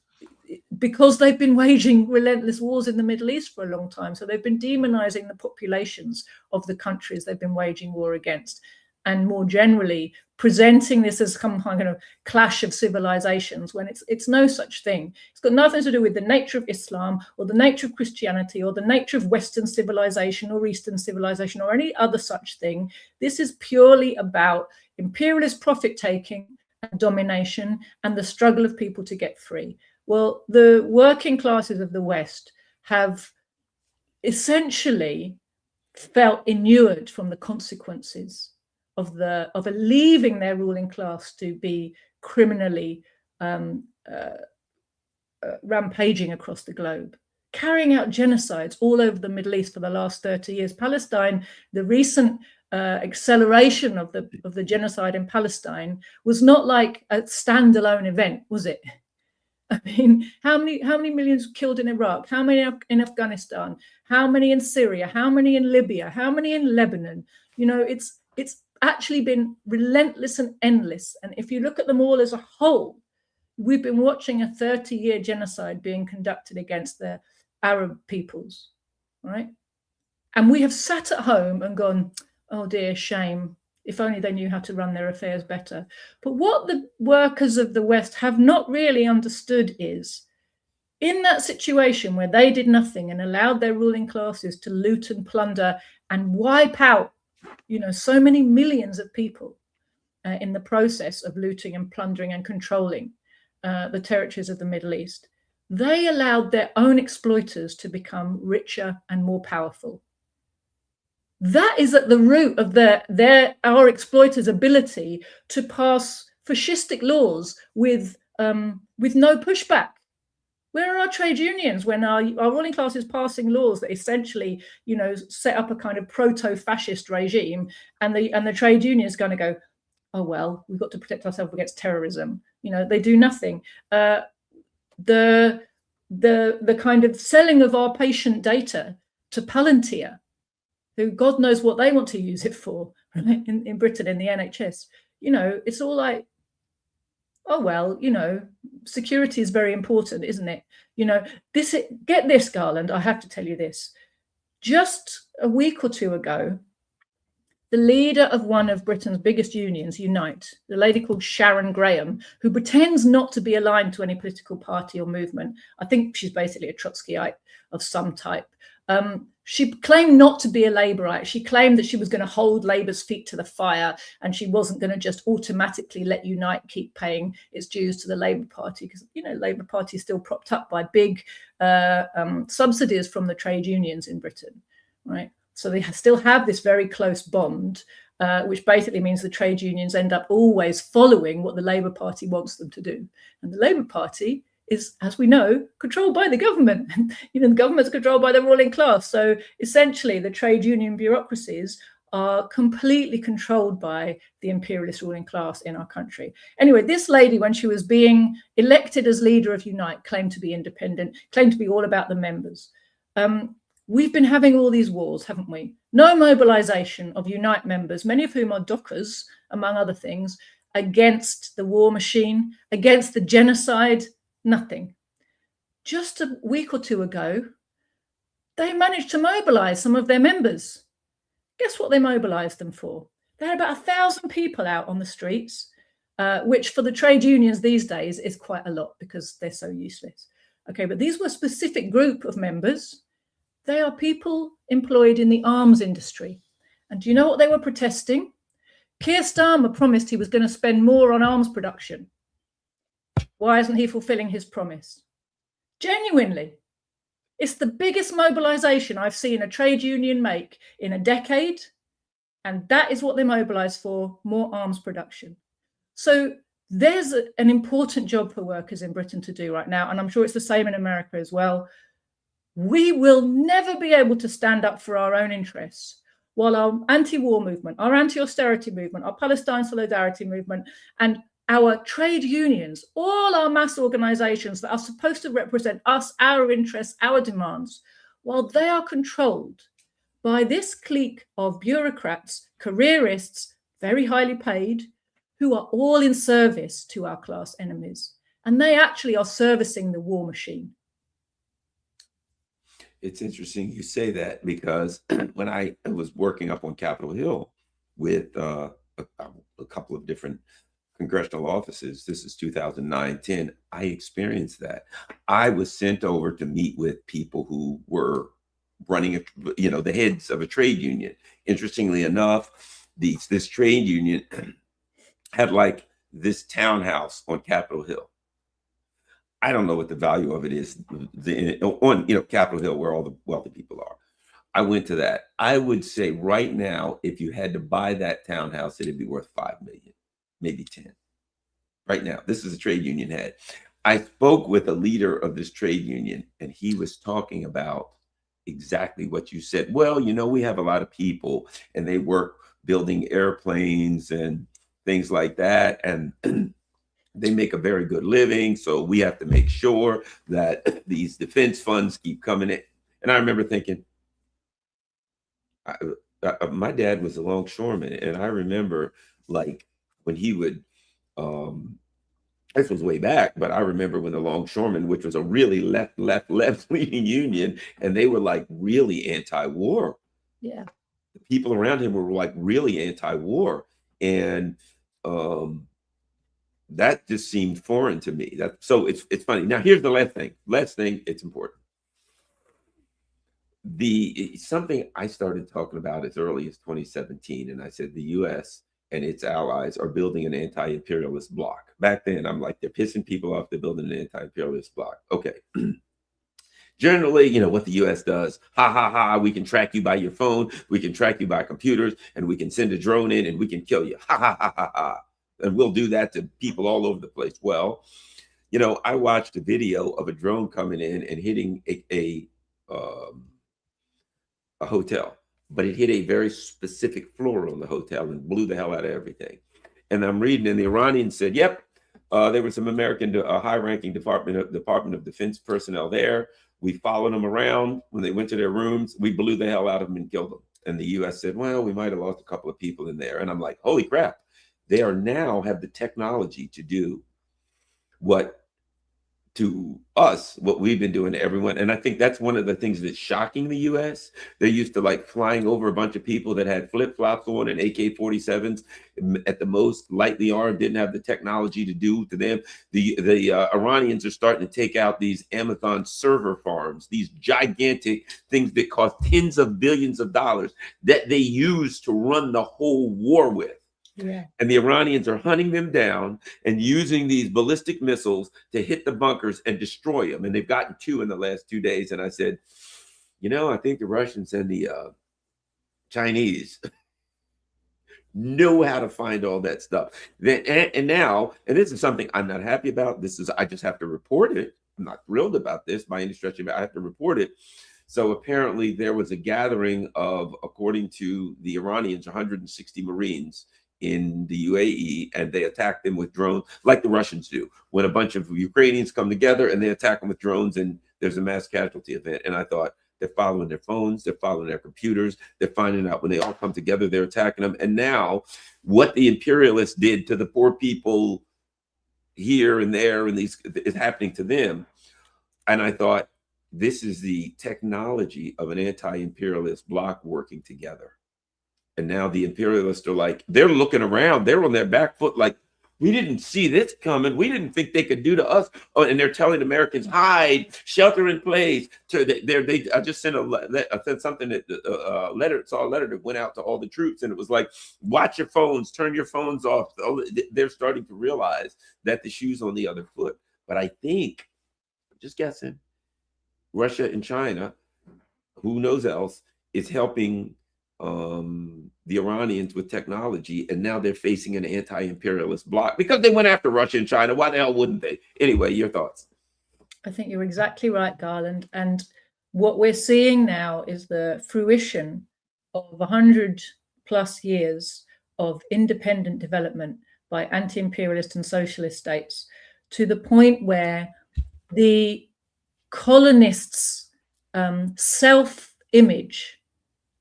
because they've been waging relentless wars in the Middle East for a long time. So they've been demonizing the populations of the countries they've been waging war against, and more generally presenting this as some kind of clash of civilizations, when it's no such thing. It's got nothing to do with the nature of Islam or the nature of Christianity or the nature of Western civilization or Eastern civilization or any other such thing. This is purely about imperialist profit taking and domination and the struggle of people to get free. Well, the working classes of the West have essentially felt inured from the consequences of leaving their ruling class to be criminally rampaging across the globe, carrying out genocides all over the Middle East for the last 30 years. Palestine, the recent acceleration of the genocide in Palestine was not like a standalone event, was it? I mean, how many millions killed in Iraq? How many in Afghanistan? How many in Syria? How many in Libya? How many in Lebanon? You know, it's actually been relentless and endless. And if you look at them all as a whole, we've been watching a 30-year genocide being conducted against the Arab peoples, right? And we have sat at home and gone, oh dear, shame. If only they knew how to run their affairs better. But what the workers of the West have not really understood is, in that situation where they did nothing and allowed their ruling classes to loot and plunder and wipe out, you know, so many millions of people in the process of looting and plundering and controlling the territories of the Middle East, they allowed their own exploiters to become richer and more powerful. That is at the root of our exploiters' ability to pass fascistic laws with no pushback. Where are our trade unions when our ruling class is passing laws that essentially, you know, set up a kind of proto-fascist regime, and the trade union is going to go, oh well, we've got to protect ourselves against terrorism. You know, they do nothing. The kind of selling of our patient data to Palantir, who God knows what they want to use it for, right? In Britain, in the NHS, you know, it's all like, oh, well, you know, security is very important, isn't it? You know, get this, Garland, I have to tell you this. Just a week or two ago, the leader of one of Britain's biggest unions, Unite, the lady called Sharon Graham, who pretends not to be aligned to any political party or movement. I think she's basically a Trotskyite of some type. She claimed not to be a Labourite. She claimed that she was going to hold Labour's feet to the fire, and she wasn't going to just automatically let Unite keep paying its dues to the Labour Party, because, you know, Labour Party is still propped up by big subsidies from the trade unions in Britain, right? So they still have this very close bond, which basically means the trade unions end up always following what the Labour Party wants them to do. And the Labour Party is, as we know, controlled by the government. You know, the government's controlled by the ruling class. So essentially, the trade union bureaucracies are completely controlled by the imperialist ruling class in our country. Anyway, this lady, when she was being elected as leader of Unite, claimed to be independent, claimed to be all about the members. We've been having all these wars, haven't we? No mobilization of Unite members, many of whom are dockers, among other things, against the war machine, against the genocide. Nothing. Just a week or two ago, they managed to mobilize some of their members. Guess what they mobilized them for? They had about 1,000 people out on the streets, which for the trade unions these days is quite a lot because they're so useless. Okay, but these were a specific group of members. They are people employed in the arms industry. And do you know what they were protesting? Keir Starmer promised he was going to spend more on arms production. Why isn't he fulfilling his promise? Genuinely, it's the biggest mobilization I've seen a trade union make in a decade. And that is what they mobilize for, more arms production. So there's an important job for workers in Britain to do right now. And I'm sure it's the same in America as well. We will never be able to stand up for our own interests while our anti-war movement, our anti-austerity movement, our Palestine solidarity movement, and our trade unions, all our mass organizations that are supposed to represent us, our interests, our demands, while they are controlled by this clique of bureaucrats, careerists, very highly paid, who are all in service to our class enemies. And they actually are servicing the war machine. It's interesting you say that, because when I was working up on Capitol Hill with a couple of different congressional offices, this is 2009-10, I experienced that. I was sent over to meet with people who were running, the heads of a trade union. Interestingly enough, this trade union had like this townhouse on Capitol Hill. I don't know what the value of it is on Capitol Hill, where all the wealthy people are. I went to that. I would say right now, if you had to buy that townhouse, it'd be worth $5 million, maybe 10. Right now, this is a trade union head. I spoke with a leader of this trade union, and he was talking about exactly what you said. Well, we have a lot of people, and they work building airplanes and things like that, and they make a very good living. So we have to make sure that these defense funds keep coming in. And I remember thinking, my dad was a longshoreman, and I remember like when he would, this was way back, but I remember when the longshoremen, which was a really left leaning union, and they were like really anti-war. Yeah. The people around him were like really anti-war. And that just seemed foreign to me. So it's funny. Now here's the last thing, it's important. Something I started talking about as early as 2017, and I said the US and its allies are building an anti-imperialist bloc. Back then, I'm like, they're pissing people off, they're building an anti-imperialist bloc. Okay. Generally, what the US does, we can track you by your phone, we can track you by computers, and we can send a drone in and we can kill you. And we'll do that to people all over the place. Well, I watched a video of a drone coming in and hitting a hotel, but it hit a very specific floor on the hotel and blew the hell out of everything. And I'm reading, and the Iranians said, yep, there were some American high-ranking Department of Defense personnel there. We followed them around. When they went to their rooms, we blew the hell out of them and killed them. And the US said, well, we might have lost a couple of people in there. And I'm like, holy crap. They have the technology to do what we've been doing to everyone. And I think that's one of the things that's shocking the US. They're used to like flying over a bunch of people that had flip-flops on and AK-47s at the most, lightly armed, didn't have the technology to do to them. The Iranians are starting to take out these Amazon server farms, these gigantic things that cost tens of billions of dollars that they use to run the whole war with. Yeah. And the Iranians are hunting them down and using these ballistic missiles to hit the bunkers and destroy them. And they've gotten 2 in the last 2 days. And I said, I think the Russians and the Chinese know how to find all that stuff. And now, and this is something I'm not happy about. I just have to report it. I'm not thrilled about this by any stretch of it. I have to report it. So apparently there was a gathering of, according to the Iranians, 160 Marines in the UAE, and they attack them with drones like the Russians do when a bunch of Ukrainians come together and they attack them with drones, and there's a mass casualty event. And I thought, they're following their phones, they're following their computers, they're finding out when they all come together, they're attacking them. And now what the imperialists did to the poor people here and there and these is happening to them. And I thought, this is the technology of an anti-imperialist bloc working together. And now the imperialists are like, they're looking around, they're on their back foot like, we didn't see this coming. We didn't think they could do to us. Oh, and they're telling Americans, hide, shelter in place. I just sent I sent something that saw a letter that went out to all the troops, and it was like, watch your phones, turn your phones off. They're starting to realize that the shoe's on the other foot. But I think, just guessing, Russia and China, who knows else, is helping the Iranians with technology, and now they're facing an anti-imperialist bloc because they went after Russia and China. Why the hell wouldn't they? Anyway, your thoughts? I think you're exactly right, Garland. And what we're seeing now is the fruition of 100 plus years of independent development by anti-imperialist and socialist states, to the point where the colonists' self-image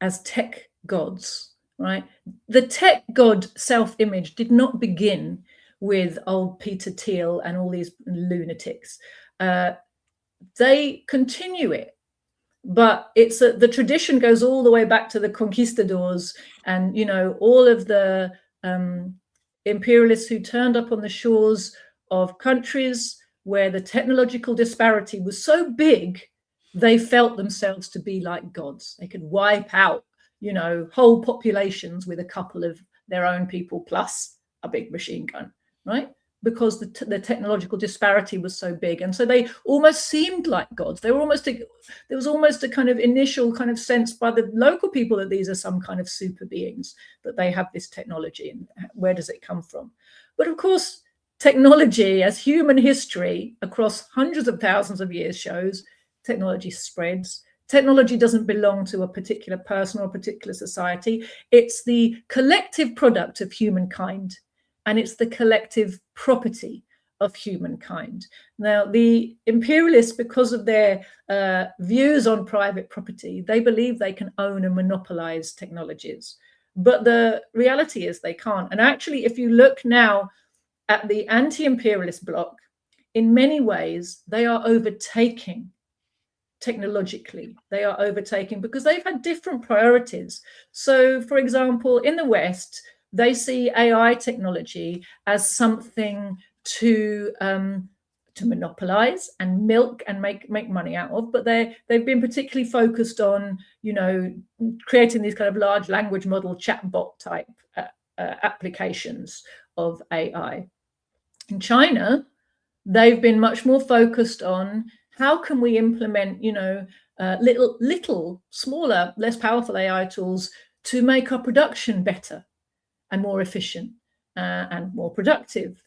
as tech gods, right? The tech god self-image did not begin with old Peter Thiel and all these lunatics. They continue it, but it's the tradition goes all the way back to the conquistadors and, you know, all of the imperialists who turned up on the shores of countries where the technological disparity was so big, they felt themselves to be like gods. They could wipe out, you know, whole populations with a couple of their own people plus a big machine gun, right? Because the technological disparity was so big. And so they almost seemed like gods. They were almost, there was almost a kind of initial kind of sense by the local people that these are some kind of super beings, that they have this technology, and where does it come from? But of course, technology, as human history across hundreds of thousands of years shows, technology spreads. Technology doesn't belong to a particular person or a particular society. It's the collective product of humankind, and it's the collective property of humankind. Now, the imperialists, because of their views on private property, they believe they can own and monopolize technologies. But the reality is they can't. And actually, if you look now at the anti-imperialist bloc, in many ways, they are overtaking technologically. They are overtaking because they've had different priorities. So, for example, in the West, they see AI technology as something to monopolize and milk and make money out of, but they've been particularly focused on, you know, creating these kind of large language model chatbot type applications of AI. In China, they've been much more focused on how can we implement, you know, little smaller, less powerful AI tools to make our production better and more efficient and more productive.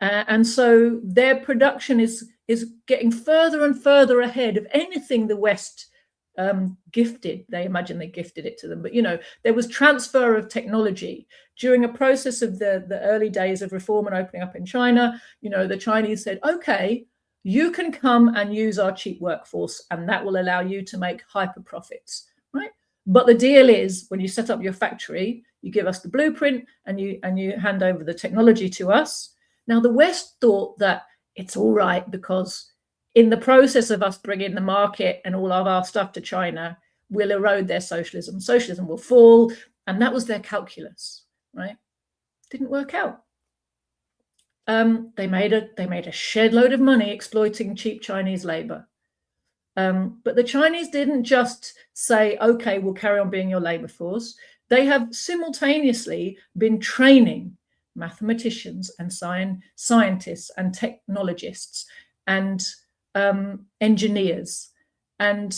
And so their production is getting further and further ahead of anything the West gifted. They imagine they gifted it to them, but, you know, there was transfer of technology during a process of the early days of reform and opening up in China. You know, the Chinese said, okay, you can come and use our cheap workforce, and that will allow you to make hyper profits, right? But the deal is, when you set up your factory, you give us the blueprint and you hand over the technology to us. Now, the West thought that it's all right because in the process of us bringing the market and all of our stuff to China, we'll erode their socialism. Socialism will fall. And that was their calculus, right? Didn't work out. They made a shed load of money exploiting cheap Chinese labor. But the Chinese didn't just say, okay, we'll carry on being your labor force. They have simultaneously been training mathematicians and scientists and technologists and engineers. And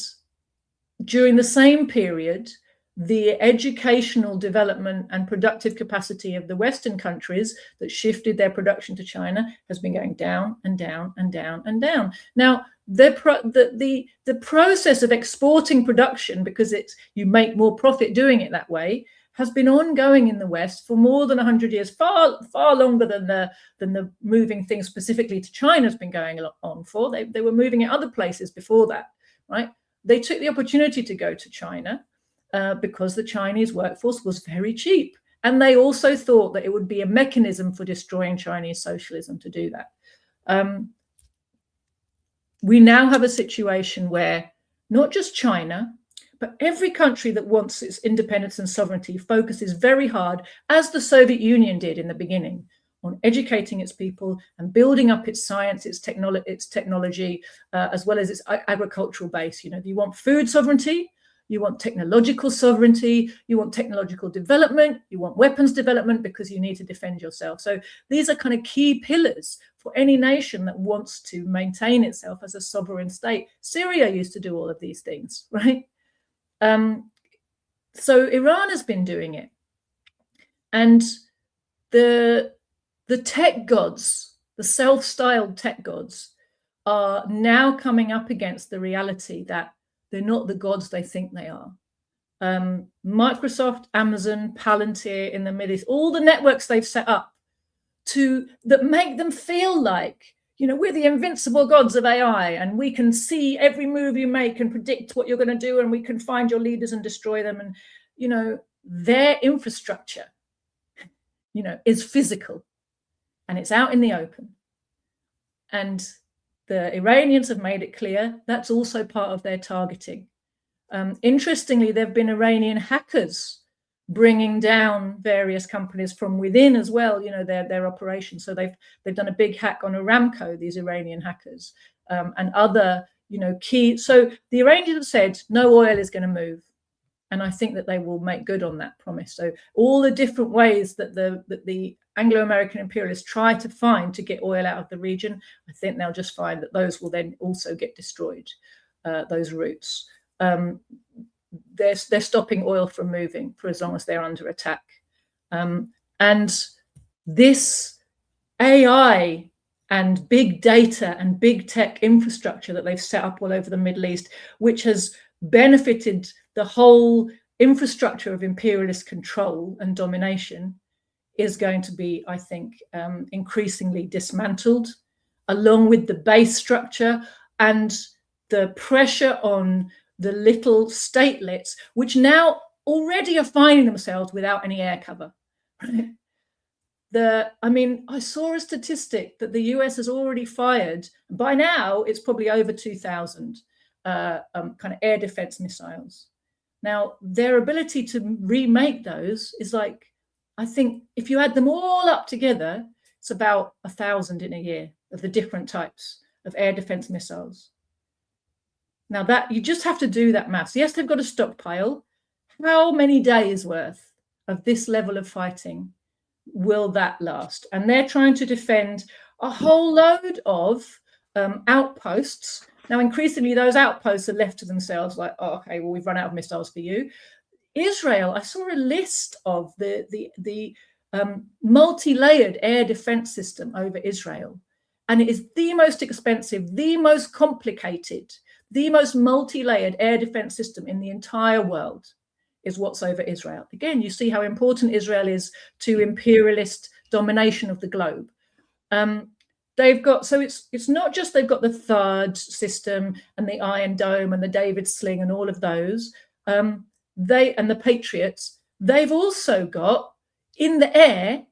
during the same period, the educational development and productive capacity of the Western countries that shifted their production to China has been going down and down and down and down. Now, the process of exporting production, because you make more profit doing it that way, has been ongoing in the West for more than 100 years, far longer than the moving things specifically to China has been going on for. They were moving it other places before that, right? They took the opportunity to go to China because the Chinese workforce was very cheap. And they also thought that it would be a mechanism for destroying Chinese socialism to do that. We now have a situation where not just China, but every country that wants its independence and sovereignty focuses very hard, as the Soviet Union did in the beginning, on educating its people and building up its science, its technology, as well as its agricultural base. You know, you want food sovereignty, you want technological sovereignty, you want technological development, you want weapons development because you need to defend yourself. So these are kind of key pillars for any nation that wants to maintain itself as a sovereign state. Syria used to do all of these things, right? So Iran has been doing it. And the tech gods, the self-styled tech gods, are now coming up against the reality that they're not the gods they think they are. Microsoft, Amazon, Palantir in the Middle East, all the networks they've set up that make them feel like, you know, we're the invincible gods of AI, and we can see every move you make and predict what you're going to do, and we can find your leaders and destroy them. And, you know, their infrastructure, you know, is physical and it's out in the open. And the Iranians have made it clear that's also part of their targeting. Interestingly, there have been Iranian hackers bringing down various companies from within as well, you know, their operations. So they've done a big hack on Aramco, these Iranian hackers, and other, you know, key. So the Iranians have said no oil is going to move. And I think that they will make good on that promise. So all the different ways that the Anglo-American imperialists try to find to get oil out of the region, I think they'll just find that those will then also get destroyed, those routes. They're stopping oil from moving for as long as they're under attack. And this AI and big data and big tech infrastructure that they've set up all over the Middle East, which has benefited the whole infrastructure of imperialist control and domination, is going to be, I think, increasingly dismantled, along with the base structure and the pressure on the little statelets, which now already are finding themselves without any air cover. I mean, I saw a statistic that the US has already fired, by now it's probably over 2,000 kind of air defense missiles. Now, their ability to remake those is like, I think if you add them all up together, it's about 1,000 in a year of the different types of air defense missiles. Now that you just have to do that maths. Yes, they've got a stockpile. How many days worth of this level of fighting will that last? And they're trying to defend a whole load of outposts. Now, increasingly, those outposts are left to themselves, like, oh, okay, well, we've run out of missiles for you. Israel, I saw a list of the multi-layered air defense system over Israel. And it is the most expensive, the most complicated, the most multi-layered air defense system in the entire world is what's over Israel. Again, you see how important Israel is to imperialist domination of the globe. They've got, so it's not just they've got the THAAD system and the Iron Dome and the David Sling and all of those, they and the Patriots, they've also got in the air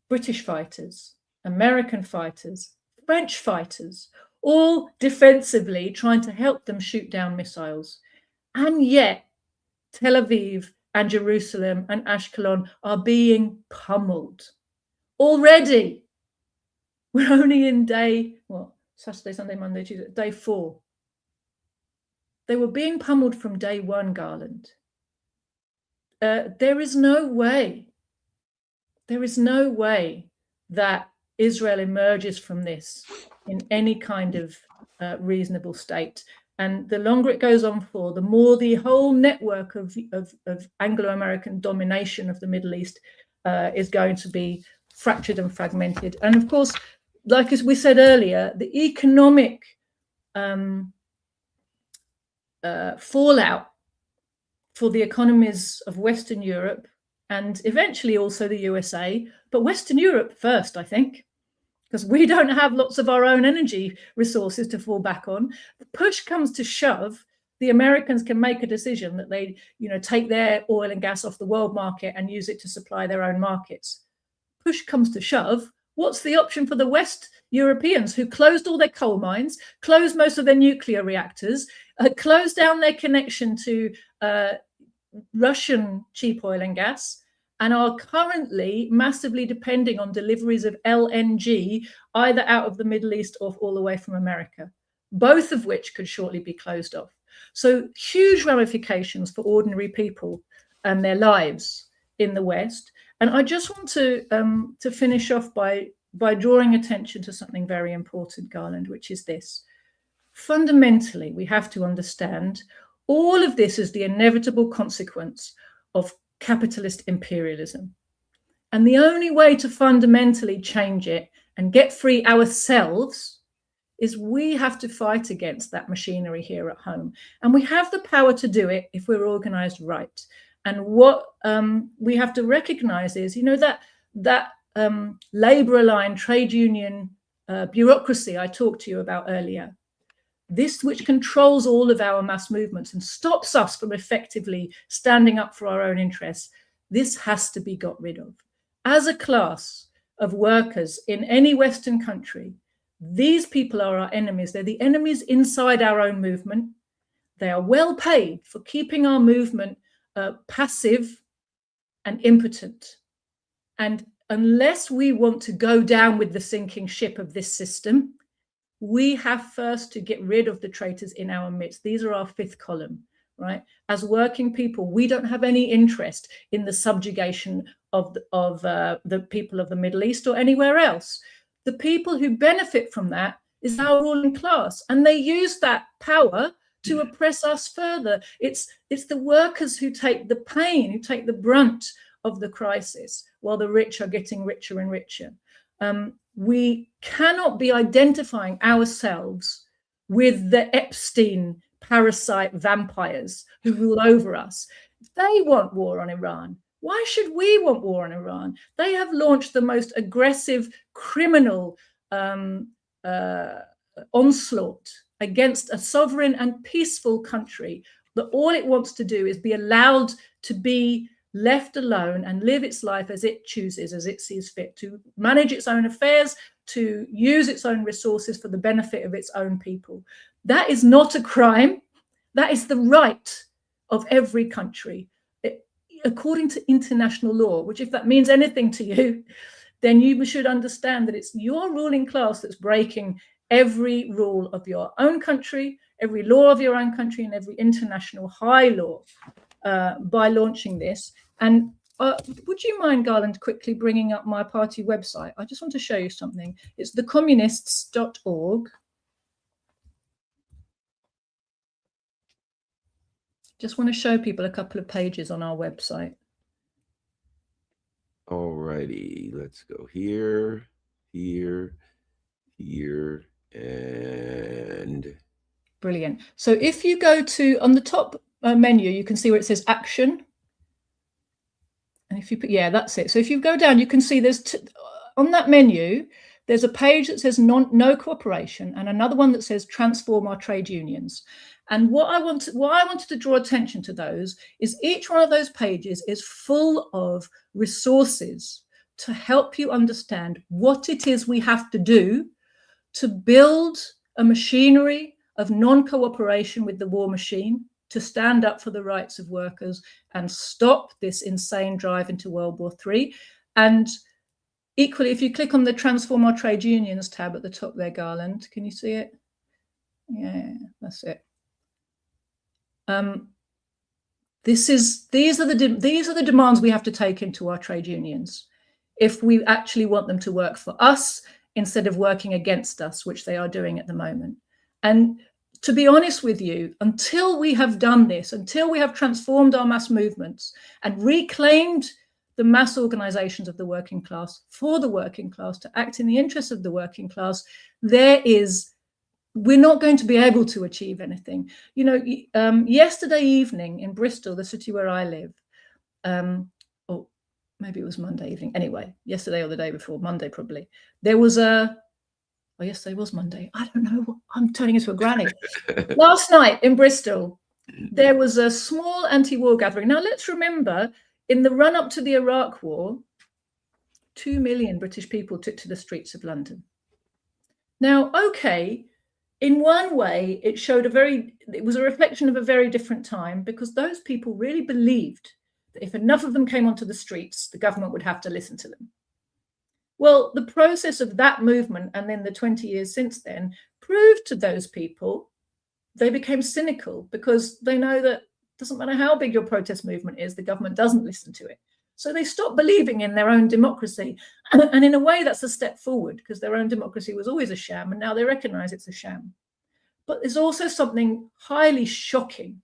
British fighters, American fighters, French fighters, all defensively trying to help them shoot down missiles. And yet Tel Aviv and Jerusalem and Ashkelon are being pummeled already. We're only in day, Saturday, Sunday, Monday, Tuesday, day 4. They were being pummeled from day 1, Garland. There is no way that Israel emerges from this in any kind of reasonable state. And the longer it goes on for, the more the whole network of Anglo-American domination of the Middle East is going to be fractured and fragmented. And of course, like as we said earlier, the economic fallout for the economies of Western Europe and eventually also the USA, but Western Europe first, I think, because we don't have lots of our own energy resources to fall back on. The push comes to shove, the Americans can make a decision that they, take their oil and gas off the world market and use it to supply their own markets. Push comes to shove, what's the option for the West Europeans who closed all their coal mines, closed most of their nuclear reactors, closed down their connection to Russian cheap oil and gas, and are currently massively depending on deliveries of LNG, either out of the Middle East or all the way from America, both of which could shortly be closed off. So huge ramifications for ordinary people and their lives in the West. And I just want to finish off by drawing attention to something very important, Garland, which is this. Fundamentally, we have to understand all of this is the inevitable consequence of capitalist imperialism. And the only way to fundamentally change it and get free ourselves is we have to fight against that machinery here at home. And we have the power to do it if we're organized right. And what we have to recognize is, that labor-aligned trade union bureaucracy I talked to you about earlier, this which controls all of our mass movements and stops us from effectively standing up for our own interests, this has to be got rid of. As a class of workers in any Western country, these people are our enemies. They're the enemies inside our own movement. They are well paid for keeping our movement passive and impotent. And unless we want to go down with the sinking ship of this system, we have first to get rid of the traitors in our midst. These are our fifth column, right? As working people, we don't have any interest in the subjugation of the people of the Middle East or anywhere else. The people who benefit from that is our ruling class, and they use that power to oppress us further. It's the workers who take the pain, who take the brunt of the crisis, while the rich are getting richer and richer. We cannot be identifying ourselves with the Epstein parasite vampires who rule over us. They want war on Iran. Why should we want war on Iran? They have launched the most aggressive criminal onslaught against a sovereign and peaceful country that all it wants to do is be allowed to be left alone and live its life as it chooses, as it sees fit, to manage its own affairs, to use its own resources for the benefit of its own people. That is not a crime. That is the right of every country, according to international law, which if that means anything to you, then you should understand that it's your ruling class that's breaking every rule of your own country, every law of your own country, and every international high law by launching this. And would you mind, Garland, quickly bringing up my party website? I just want to show you something. It's thecommunists.org. Just want to show people a couple of pages on our website. All righty, let's go here, here, here, and... Brilliant. So if you go to, on the top menu, you can see where it says action. And if you put, yeah, that's it. So if you go down, you can see there's, on that menu, there's a page that says no cooperation and another one that says transform our trade unions. And why I wanted to draw attention to those is each one of those pages is full of resources to help you understand what it is we have to do to build a machinery of non-cooperation with the war machine, to stand up for the rights of workers and stop this insane drive into World War III. And equally, if you click on the Transform Our Trade Unions tab at the top there, Garland, can you see it? Yeah, that's it. These are the demands we have to take into our trade unions if we actually want them to work for us instead of working against us, which they are doing at the moment. And to be honest with you, until we have done this, until we have transformed our mass movements and reclaimed the mass organizations of the working class for the working class to act in the interests of the working class, we're not going to be able to achieve anything. You know, yesterday evening in Bristol, the city where I live, or maybe it was Monday evening. Anyway, yesterday or the day before, Monday probably, there was yesterday was Monday. I don't know. I'm turning into a granny. Last night in Bristol, there was a small anti-war gathering. Now, let's remember, in the run-up to the Iraq War, 2 million British people took to the streets of London. Now, okay, in one way, it was a reflection of a very different time because those people really believed if enough of them came onto the streets, the government would have to listen to them. Well, the process of that movement and then the 20 years since then proved to those people, they became cynical because they know that it doesn't matter how big your protest movement is, the government doesn't listen to it. So they stopped believing in their own democracy. And in a way, that's a step forward because their own democracy was always a sham, and now they recognize it's a sham. But there's also something highly shocking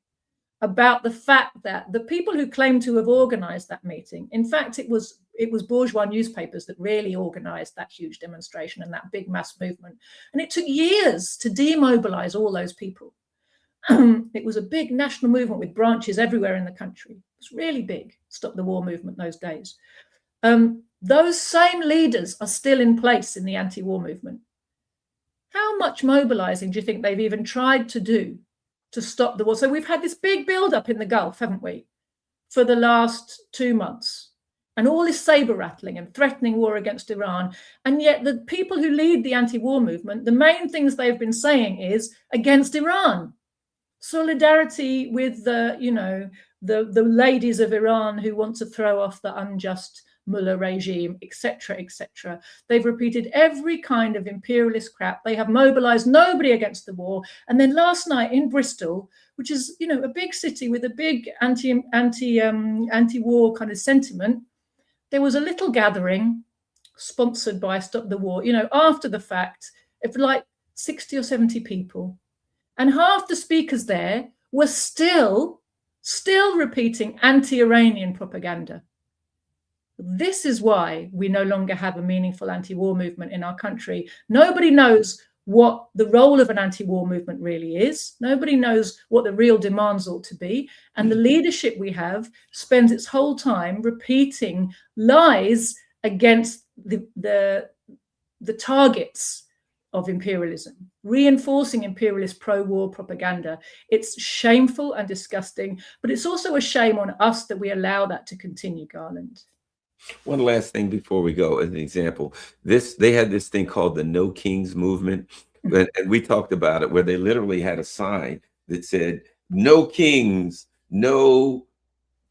about the fact that the people who claim to have organized that meeting, in fact, it was bourgeois newspapers that really organized that huge demonstration and that big mass movement. And it took years to demobilize all those people. It was a big national movement with branches everywhere in the country. It was really big, Stop the War movement those days. Those same leaders are still in place in the anti-war movement. How much mobilizing do you think they've even tried to do to stop the war? So we've had this big build-up in the Gulf, haven't we, for the last 2 months, and all this saber rattling and threatening war against Iran. And yet the people who lead the anti-war movement, the main things they've been saying is against Iran. Solidarity with the ladies of Iran who want to throw off the unjust Mullah regime, etc., etc. They've repeated every kind of imperialist crap. They have mobilized nobody against the war. And then last night in Bristol, which is, a big city with a big anti-war kind of sentiment, there was a little gathering sponsored by Stop the War, after the fact, of like 60 or 70 people. And half the speakers there were still repeating anti-Iranian propaganda. This is why we no longer have a meaningful anti-war movement in our country. Nobody knows what the role of an anti-war movement really is. Nobody knows what the real demands ought to be. And the leadership we have spends its whole time repeating lies against the targets of imperialism, reinforcing imperialist pro-war propaganda. It's shameful and disgusting, but it's also a shame on us that we allow that to continue, Garland. One last thing before we go, as an example, they had this thing called the No Kings movement, and we talked about it, where they literally had a sign that said "No kings, no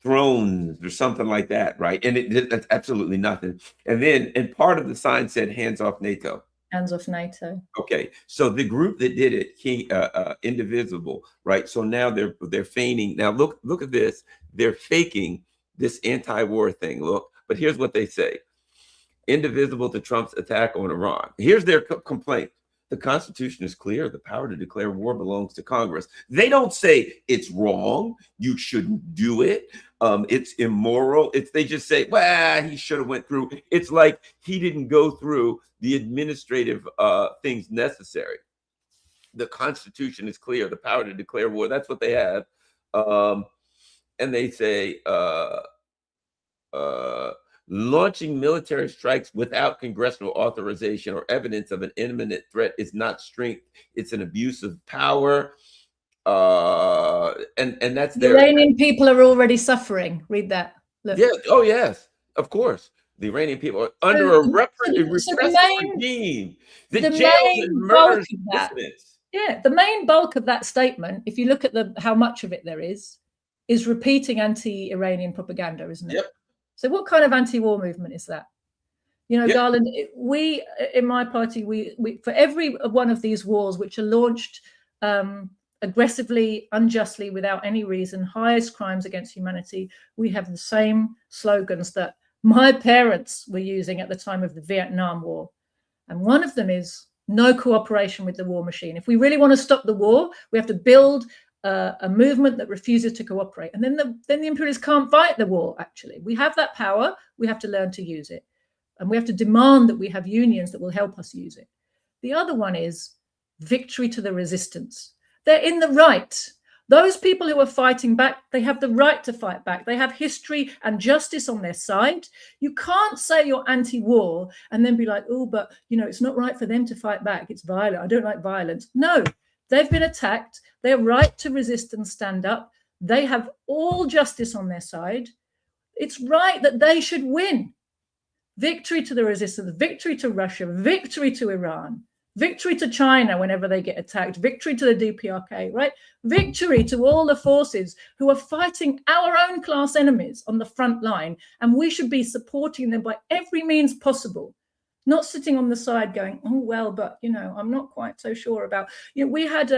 thrones," or something like that, right? And that's absolutely nothing. And part of the sign said "Hands off NATO." Hands off NATO. Okay, so the group that did it, Indivisible, right? So now they're feigning. Now look at this. They're faking this anti-war thing. Look, but here's what they say: indivisible to Trump's attack on Iran. Here's their complaint: the Constitution is clear. The power to declare war belongs to Congress. They don't say it's wrong. You shouldn't do it. It's immoral. They just say, well, he should have went through. It's like he didn't go through the administrative things necessary. The Constitution is clear. The power to declare war. That's what they have. And they say, launching military strikes without congressional authorization or evidence of an imminent threat is not strength. It's an abuse of power. And that's the Iranian people are already suffering. Read that. Look. Yeah. Oh, yes. Of course. The Iranian people are under a repressive regime that jails and murders dissidents. Yeah. The main bulk of that statement, if you look at how much of it there is repeating anti-Iranian propaganda, isn't it? Yep. So what kind of anti-war movement is that? Yep. Garland, we in my party, we for every one of these wars which are launched aggressively, unjustly, without any reason, highest crimes against humanity, we have the same slogans that my parents were using at the time of the Vietnam War. And one of them is no cooperation with the war machine. If we really want to stop the war, we have to build a movement that refuses to cooperate. And then the imperialists can't fight the war, actually. We have that power. We have to learn to use it. And we have to demand that we have unions that will help us use it. The other one is victory to the resistance. They're in the right. Those people who are fighting back, they have the right to fight back. They have history and justice on their side. You can't say you're anti-war and then be like, oh, but, it's not right for them to fight back. It's violent. I don't like violence. No, they've been attacked. They're right to resist and stand up. They have all justice on their side. It's right that they should win. Victory to the resistance, victory to Russia, victory to Iran, victory to China whenever they get attacked, victory to the DPRK, right? Victory to all the forces who are fighting our own class enemies on the front line. And we should be supporting them by every means possible, not sitting on the side going, oh, well, but, you know, I'm not quite so sure about, you know, we have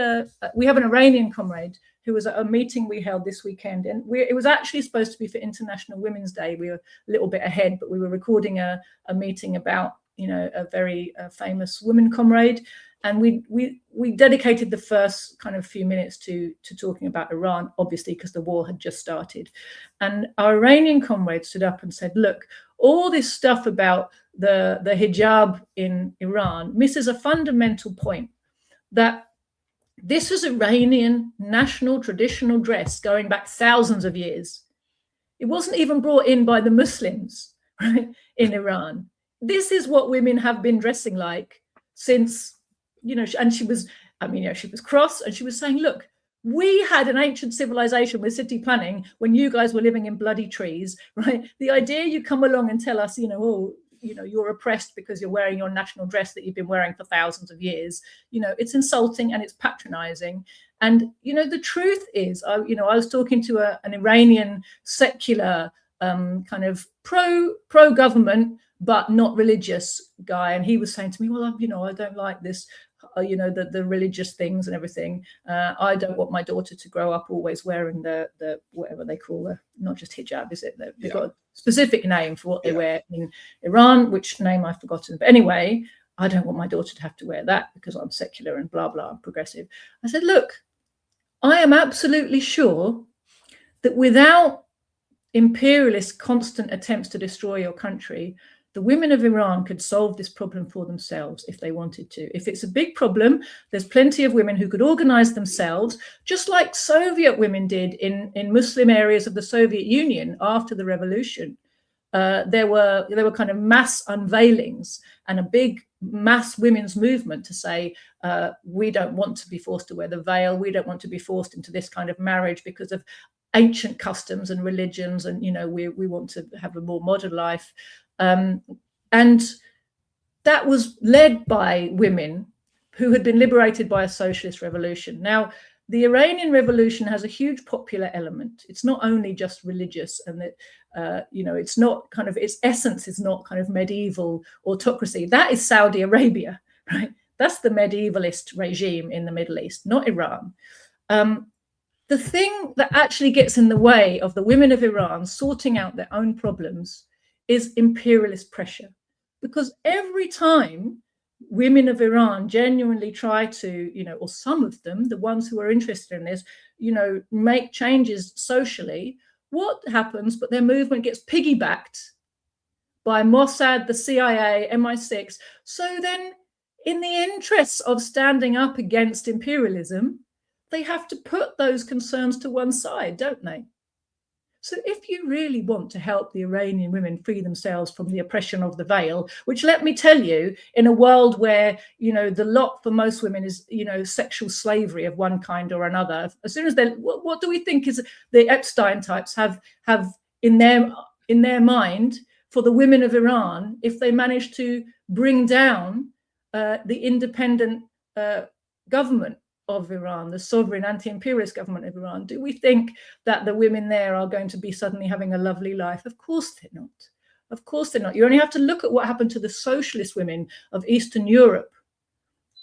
an Iranian comrade who was at a meeting we held this weekend, and it was actually supposed to be for International Women's Day. We were a little bit ahead, but we were recording a meeting about, you know, a very famous woman comrade, and we dedicated the first kind of few minutes to talking about Iran, obviously because the war had just started. And our Iranian comrade stood up and said, look, all this stuff about the hijab in Iran misses a fundamental point, that this was Iranian national traditional dress going back thousands of years. It wasn't even brought in by the Muslims, right, in Iran. This is what women have been dressing like since, you know, and she was, I mean, you know, she was cross, and she was saying, look, we had an ancient civilization with city planning when you guys were living in bloody trees, right? The idea you come along and tell us, you know, oh, you know, you're oppressed because you're wearing your national dress that you've been wearing for thousands of years, you know, it's insulting and it's patronizing. And, you know, the truth is, you know, I was talking to an Iranian secular kind of pro-government, but not religious guy. And he was saying to me, well, you know, I don't like this, you know, the religious things and everything. I don't want my daughter to grow up always wearing the whatever they call the, not just hijab, is it? They've got a specific name for what they wear in Iran, which name I've forgotten. But anyway, I don't want my daughter to have to wear that because I'm secular and blah, blah, I'm progressive. I said, look, I am absolutely sure that without imperialist constant attempts to destroy your country, the women of Iran could solve this problem for themselves if they wanted to. If it's a big problem, there's plenty of women who could organize themselves, just like Soviet women did in Muslim areas of the Soviet Union after the revolution. There were kind of mass unveilings and a big mass women's movement to say, we don't want to be forced to wear the veil. We don't want to be forced into this kind of marriage because of ancient customs and religions. And, you know, we want to have a more modern life. And that was led by women who had been liberated by a socialist revolution. Now, the Iranian Revolution has a huge popular element. It's not only just religious, and that, you know, it's not kind of, its essence is not kind of medieval autocracy. That is Saudi Arabia, right? That's the medievalist regime in the Middle East, not Iran. The thing that actually gets in the way of the women of Iran sorting out their own problems is imperialist pressure. Because every time women of Iran genuinely try to, you know, or some of them, the ones who are interested in this, you know, make changes socially, what happens? But their movement gets piggybacked by Mossad, the CIA, MI6. So then, in the interests of standing up against imperialism, they have to put those concerns to one side, don't they? So if you really want to help the Iranian women free themselves from the oppression of the veil, which, let me tell you, in a world where, you know, the lot for most women is, you know, sexual slavery of one kind or another, as soon as they, what do we think is the Epstein types have in their mind for the women of Iran if they manage to bring down the independent government of Iran, the sovereign anti-imperialist government of Iran? Do we think that the women there are going to be suddenly having a lovely life? Of course they're not. Of course they're not. You only have to look at what happened to the socialist women of Eastern Europe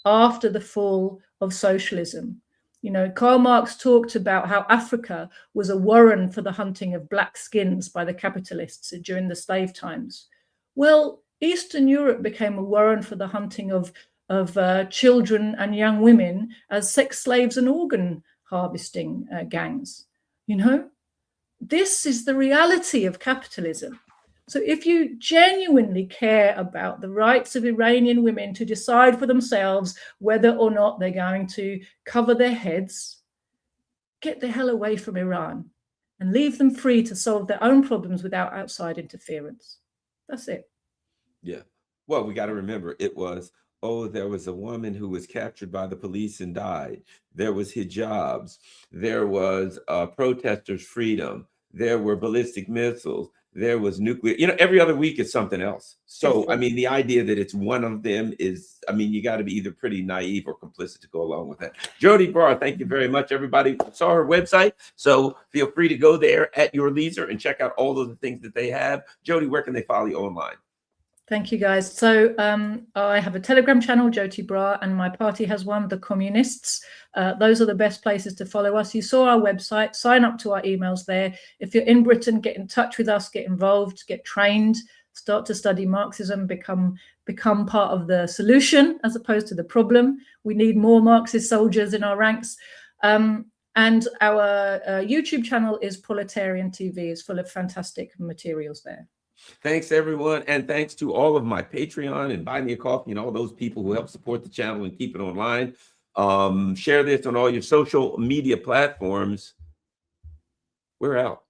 after the fall of socialism. You know, Karl Marx talked about how Africa was a warren for the hunting of black skins by the capitalists during the slave times. Well, Eastern Europe became a warren for the hunting of children and young women as sex slaves and organ harvesting gangs. You know, this is the reality of capitalism. So if you genuinely care about the rights of Iranian women to decide for themselves whether or not they're going to cover their heads, get the hell away from Iran and leave them free to solve their own problems without outside interference. That's it. Yeah. Well, we got to remember, it was, oh, there was a woman who was captured by the police and died. There was hijabs. There was protesters' freedom. There were ballistic missiles. there was nuclear. You know, every other week is something else. So, I Different. mean, the idea that it's one of them is, I mean, you got to be either pretty naive or complicit to go along with that. Joti Brar, thank you very much. Everybody saw her website, so feel free to go there at your leisure and check out all of the things that they have. Joti, where can they follow you online? Thank you, guys. So I have a Telegram channel, Joti Brar, and my party has one, The Communists. Those are the best places to follow us. You saw our website, sign up to our emails there. If you're in Britain, get in touch with us, get involved, get trained, start to study Marxism, become part of the solution as opposed to the problem. We need more Marxist soldiers in our ranks. And our YouTube channel is Proletarian TV. It's full of fantastic materials there. Thanks, everyone. And thanks to all of my Patreon and Buy Me a Coffee and all those people who help support the channel and keep it online. Share this on all your social media platforms. We're out.